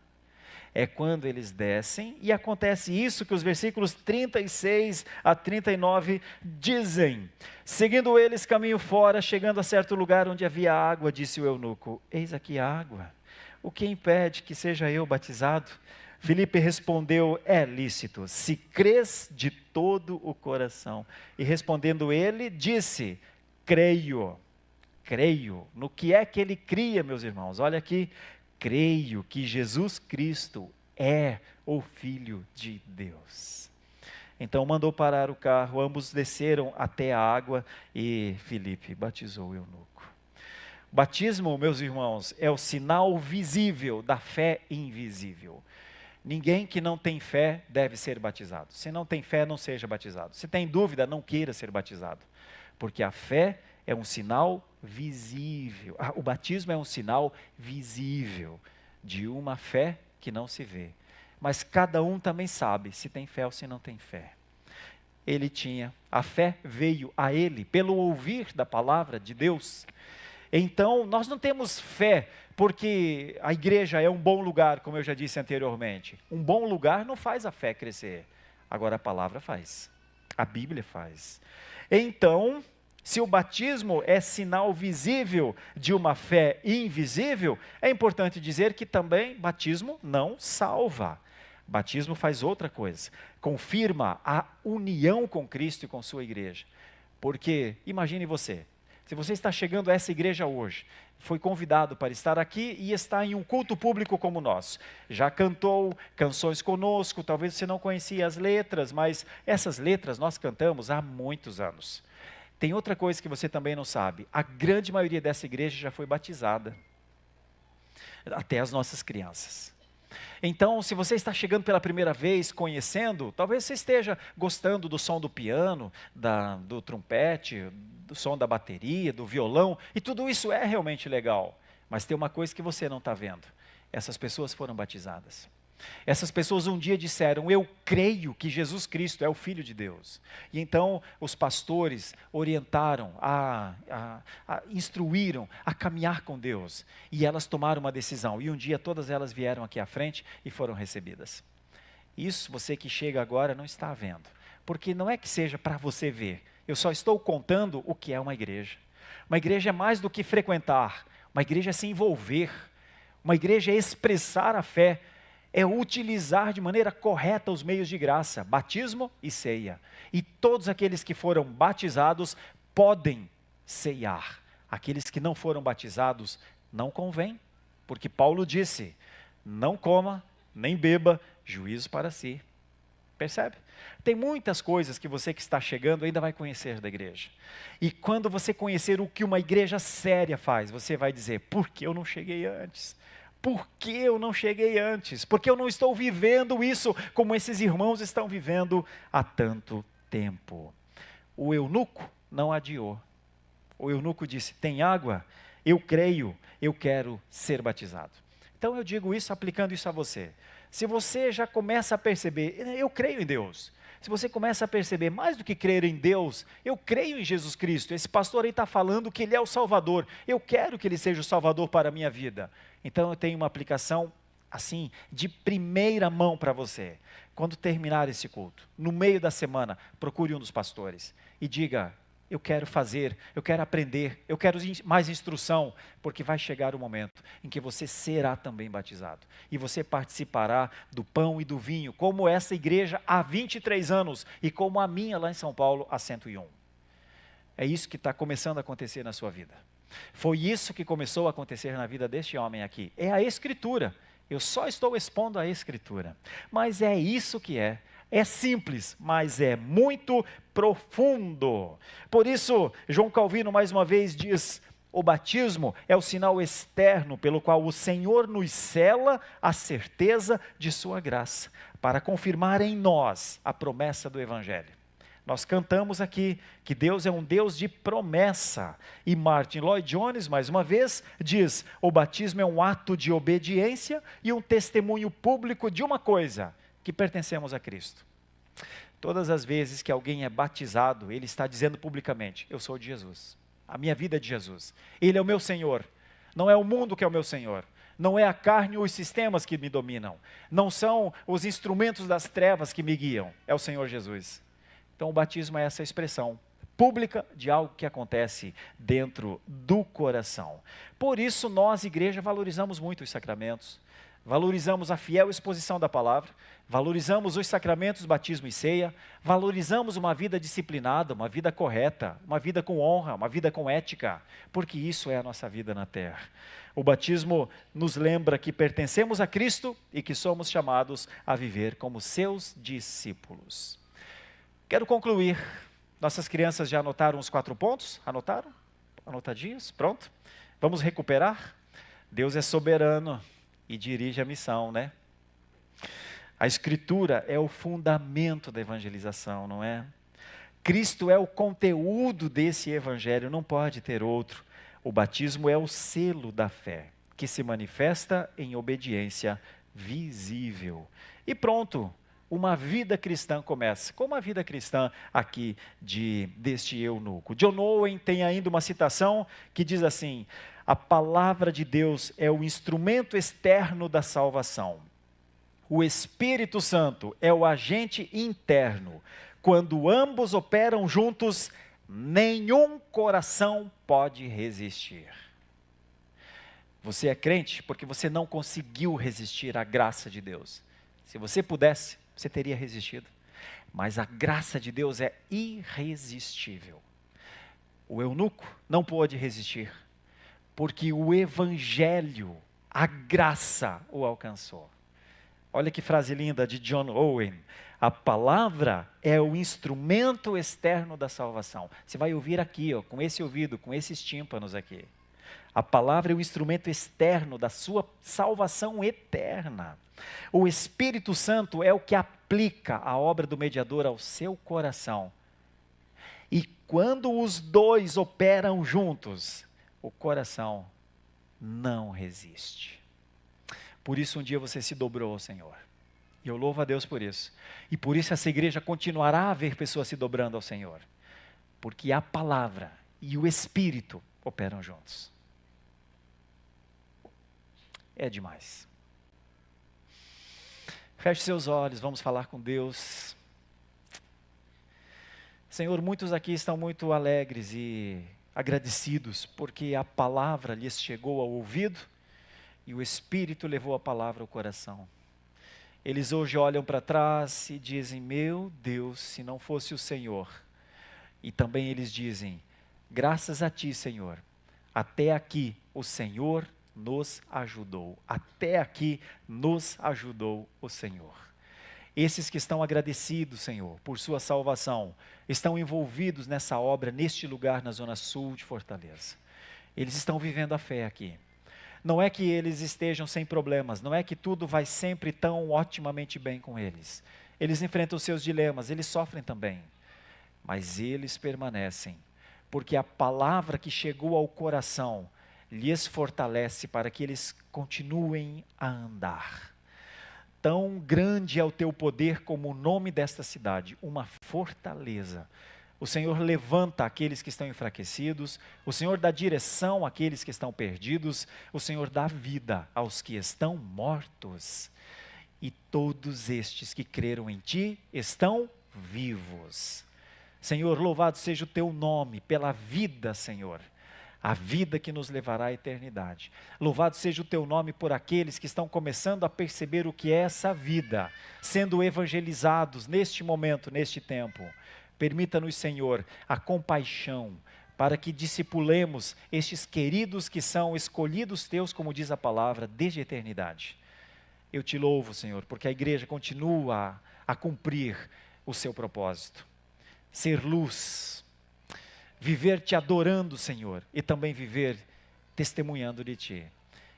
Speaker 8: É quando eles descem, e acontece isso que os versículos 36 a 39 dizem: seguindo eles caminho fora, chegando a certo lugar onde havia água, disse o eunuco: eis aqui a água. O que impede que seja eu batizado? Filipe respondeu: é lícito, se crês de todo o coração. E respondendo ele, disse: creio. No que é que ele cria, meus irmãos? Olha aqui: creio que Jesus Cristo é o Filho de Deus. Então mandou parar o carro, ambos desceram até a água e Filipe batizou o eunuco. Batismo, meus irmãos, é o sinal visível da fé invisível. Ninguém que não tem fé deve ser batizado. Se não tem fé, não seja batizado. Se tem dúvida, não queira ser batizado. Porque a fé é um sinal visível. O batismo é um sinal visível de uma fé que não se vê. Mas cada um também sabe se tem fé ou se não tem fé. Ele tinha, a fé veio a ele pelo ouvir da palavra de Deus. Então, nós não temos fé porque a igreja é um bom lugar, como eu já disse anteriormente. Um bom lugar não faz a fé crescer. Agora a palavra faz. A Bíblia faz. Então, se o batismo é sinal visível de uma fé invisível, é importante dizer que também batismo não salva. Batismo faz outra coisa. Confirma a união com Cristo e com sua igreja. Porque, imagine você, se você está chegando a essa igreja hoje, foi convidado para estar aqui e está em um culto público como o nosso. Já cantou canções conosco, talvez você não conhecia as letras, mas essas letras nós cantamos há muitos anos. Tem outra coisa que você também não sabe: a grande maioria dessa igreja já foi batizada. Até as nossas crianças. Então, se você está chegando pela primeira vez, conhecendo, talvez você esteja gostando do som do piano, do trompete, do som da bateria, do violão, e tudo isso é realmente legal. Mas tem uma coisa que você não está vendo. Essas pessoas foram batizadas. Essas pessoas um dia disseram: eu creio que Jesus Cristo é o Filho de Deus. E então os pastores orientaram, instruíram a caminhar com Deus. E elas tomaram uma decisão. E um dia todas elas vieram aqui à frente e foram recebidas. Isso você que chega agora não está vendo. Porque não é que seja para você ver. Eu só estou contando o que é uma igreja. Uma igreja é mais do que frequentar. Uma igreja é se envolver. Uma igreja é expressar a fé. É utilizar de maneira correta os meios de graça, batismo e ceia. E todos aqueles que foram batizados podem ceiar. Aqueles que não foram batizados não convém, porque Paulo disse: não coma, nem beba, juízo para si. Percebe? Tem muitas coisas que você que está chegando ainda vai conhecer da igreja. E quando você conhecer o que uma igreja séria faz, você vai dizer: por que eu não cheguei antes? Por que eu não cheguei antes? Porque eu não estou vivendo isso como esses irmãos estão vivendo há tanto tempo. O eunuco não adiou. O eunuco disse: tem água? Eu creio, eu quero ser batizado. Então eu digo isso aplicando isso a você. Se você já começa a perceber: eu creio em Deus. Se você começa a perceber, mais do que crer em Deus, eu creio em Jesus Cristo. Esse pastor aí está falando que Ele é o Salvador. Eu quero que Ele seja o Salvador para a minha vida. Então eu tenho uma aplicação, assim, de primeira mão para você. Quando terminar esse culto, no meio da semana, procure um dos pastores e diga: eu quero fazer, eu quero aprender, eu quero mais instrução, porque vai chegar o momento em que você será também batizado. E você participará do pão e do vinho, como essa igreja há 23 anos e como a minha lá em São Paulo há 101. É isso que está começando a acontecer na sua vida. Foi isso que começou a acontecer na vida deste homem aqui. É a Escritura. Eu só estou expondo a Escritura. Mas é isso que é. É simples, mas é muito profundo. Por isso, João Calvino mais uma vez diz: o batismo é o sinal externo pelo qual o Senhor nos sela a certeza de sua graça, para confirmar em nós a promessa do Evangelho. Nós cantamos aqui que Deus é um Deus de promessa. E Martin Lloyd Jones, mais uma vez, diz: o batismo é um ato de obediência e um testemunho público de uma coisa: que pertencemos a Cristo. Todas as vezes que alguém é batizado, ele está dizendo publicamente: eu sou de Jesus. A minha vida é de Jesus. Ele é o meu Senhor. Não é o mundo que é o meu Senhor. Não é a carne ou os sistemas que me dominam. Não são os instrumentos das trevas que me guiam. É o Senhor Jesus. Então o batismo é essa expressão pública de algo que acontece dentro do coração. Por isso nós, igreja, valorizamos muito os sacramentos, valorizamos a fiel exposição da palavra, valorizamos os sacramentos, batismo e ceia, valorizamos uma vida disciplinada, uma vida correta, uma vida com honra, uma vida com ética, porque isso é a nossa vida na terra. O batismo nos lembra que pertencemos a Cristo e que somos chamados a viver como seus discípulos. Quero concluir. Nossas crianças já anotaram os 4 pontos? Anotaram? Anotadinhos? Pronto? Vamos recuperar? Deus é soberano e dirige a missão, né? A Escritura é o fundamento da evangelização, não é? Cristo é o conteúdo desse evangelho, não pode ter outro. O batismo é o selo da fé, que se manifesta em obediência visível. E pronto, uma vida cristã começa. Como a vida cristã aqui deste eunuco. John Owen tem ainda uma citação que diz assim: a palavra de Deus é o instrumento externo da salvação. O Espírito Santo é o agente interno. Quando ambos operam juntos, nenhum coração pode resistir. Você é crente porque você não conseguiu resistir à graça de Deus. Se você pudesse, você teria resistido. Mas a graça de Deus é irresistível. O eunuco não pôde resistir, porque o evangelho, a graça o alcançou. Olha que frase linda de John Owen: a palavra é o instrumento externo da salvação. Você vai ouvir aqui, ó, com esse ouvido, com esses tímpanos aqui. A palavra é o instrumento externo da sua salvação eterna. O Espírito Santo é o que aplica a obra do mediador ao seu coração. E quando os dois operam juntos, o coração não resiste. Por isso um dia você se dobrou ao Senhor. E eu louvo a Deus por isso. E por isso essa igreja continuará a ver pessoas se dobrando ao Senhor. Porque a palavra e o Espírito operam juntos. É demais. Feche seus olhos, vamos falar com Deus. Senhor, muitos aqui estão muito alegres e agradecidos, porque a palavra lhes chegou ao ouvido e o Espírito levou a palavra ao coração. Eles hoje olham para trás e dizem, meu Deus, se não fosse o Senhor. E também eles dizem, graças a Ti, Senhor, até aqui o Senhor nos ajudou. Até aqui nos ajudou o Senhor. Esses que estão agradecidos, Senhor, por sua salvação, estão envolvidos nessa obra, neste lugar, na zona sul de Fortaleza. Eles estão vivendo a fé aqui. Não é que eles estejam sem problemas, não é que tudo vai sempre tão otimamente bem com eles. Eles enfrentam os seus dilemas, eles sofrem também. Mas eles permanecem, porque a palavra que chegou ao coração lhes fortalece para que eles continuem a andar. Tão grande é o teu poder como o nome desta cidade, uma fortaleza. O Senhor levanta aqueles que estão enfraquecidos, o Senhor dá direção àqueles que estão perdidos, o Senhor dá vida aos que estão mortos. E todos estes que creram em Ti estão vivos. Senhor, louvado seja o Teu nome pela vida, Senhor. A vida que nos levará à eternidade. Louvado seja o Teu nome por aqueles que estão começando a perceber o que é essa vida, sendo evangelizados neste momento, neste tempo. Permita-nos, Senhor, a compaixão, para que discipulemos estes queridos que são escolhidos Teus, como diz a palavra, desde a eternidade. Eu Te louvo, Senhor, porque a igreja continua a cumprir o seu propósito. Ser luz, viver Te adorando, Senhor, e também viver testemunhando de Ti.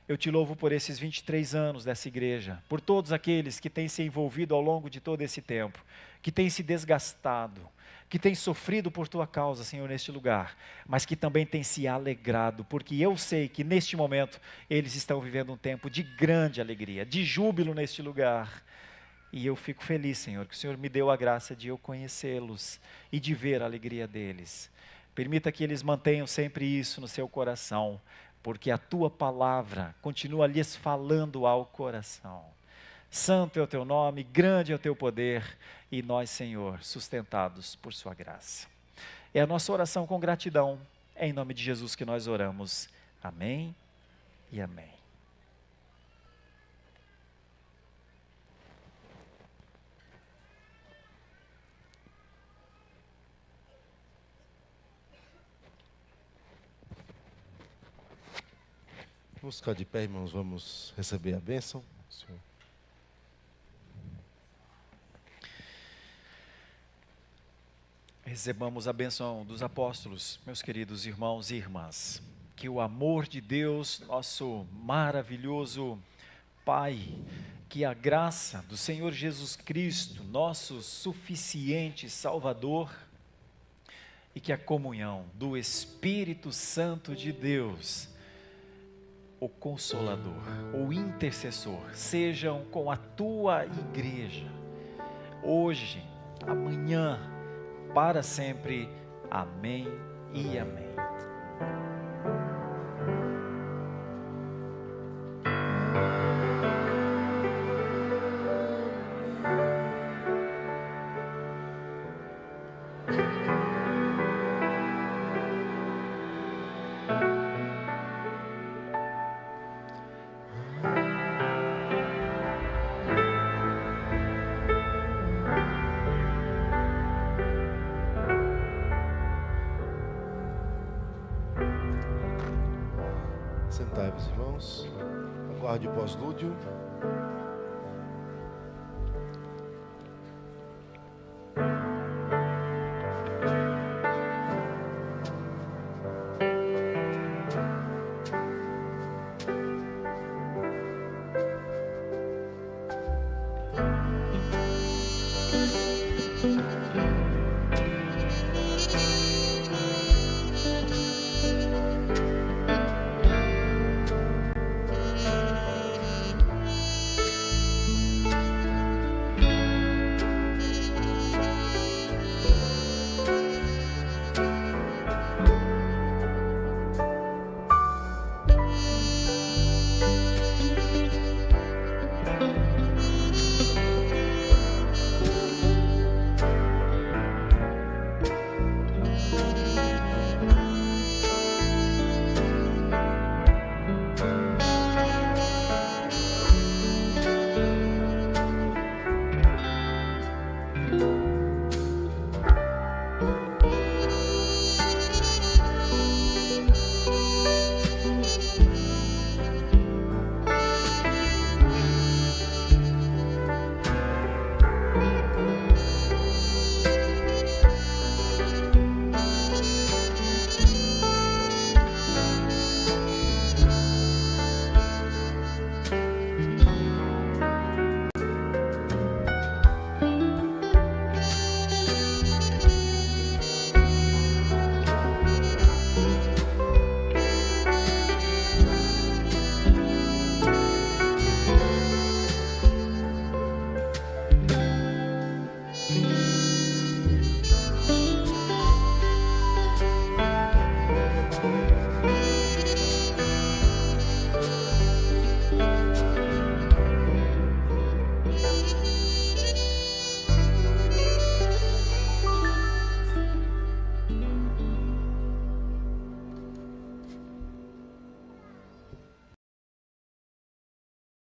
Speaker 8: Eu Te louvo por esses 23 anos dessa igreja, por todos aqueles que têm se envolvido ao longo de todo esse tempo, que têm se desgastado, que têm sofrido por Tua causa, Senhor, neste lugar, mas que também têm se alegrado, porque eu sei que neste momento eles estão vivendo um tempo de grande alegria, de júbilo neste lugar. E eu fico feliz, Senhor, que o Senhor me deu a graça de eu conhecê-los e de ver a alegria deles. Permita que eles mantenham sempre isso no seu coração, porque a Tua palavra continua lhes falando ao coração. Santo é o Teu nome, grande é o Teu poder, e nós, Senhor, sustentados por Sua graça. É a nossa oração com gratidão, é em nome de Jesus que nós oramos. Amém e amém.
Speaker 7: Vamos ficar de pé, irmãos, vamos receber a bênção. Senhor.
Speaker 8: Recebamos a bênção dos apóstolos, meus queridos irmãos e irmãs. Que o amor de Deus, nosso maravilhoso Pai, que a graça do Senhor Jesus Cristo, nosso suficiente Salvador, e que a comunhão do Espírito Santo de Deus, o Consolador, o Intercessor, sejam com a Tua igreja, hoje, amanhã, para sempre. Amém e amém.
Speaker 7: Sentai-vos, irmãos. Aguarde o pós-lúdio.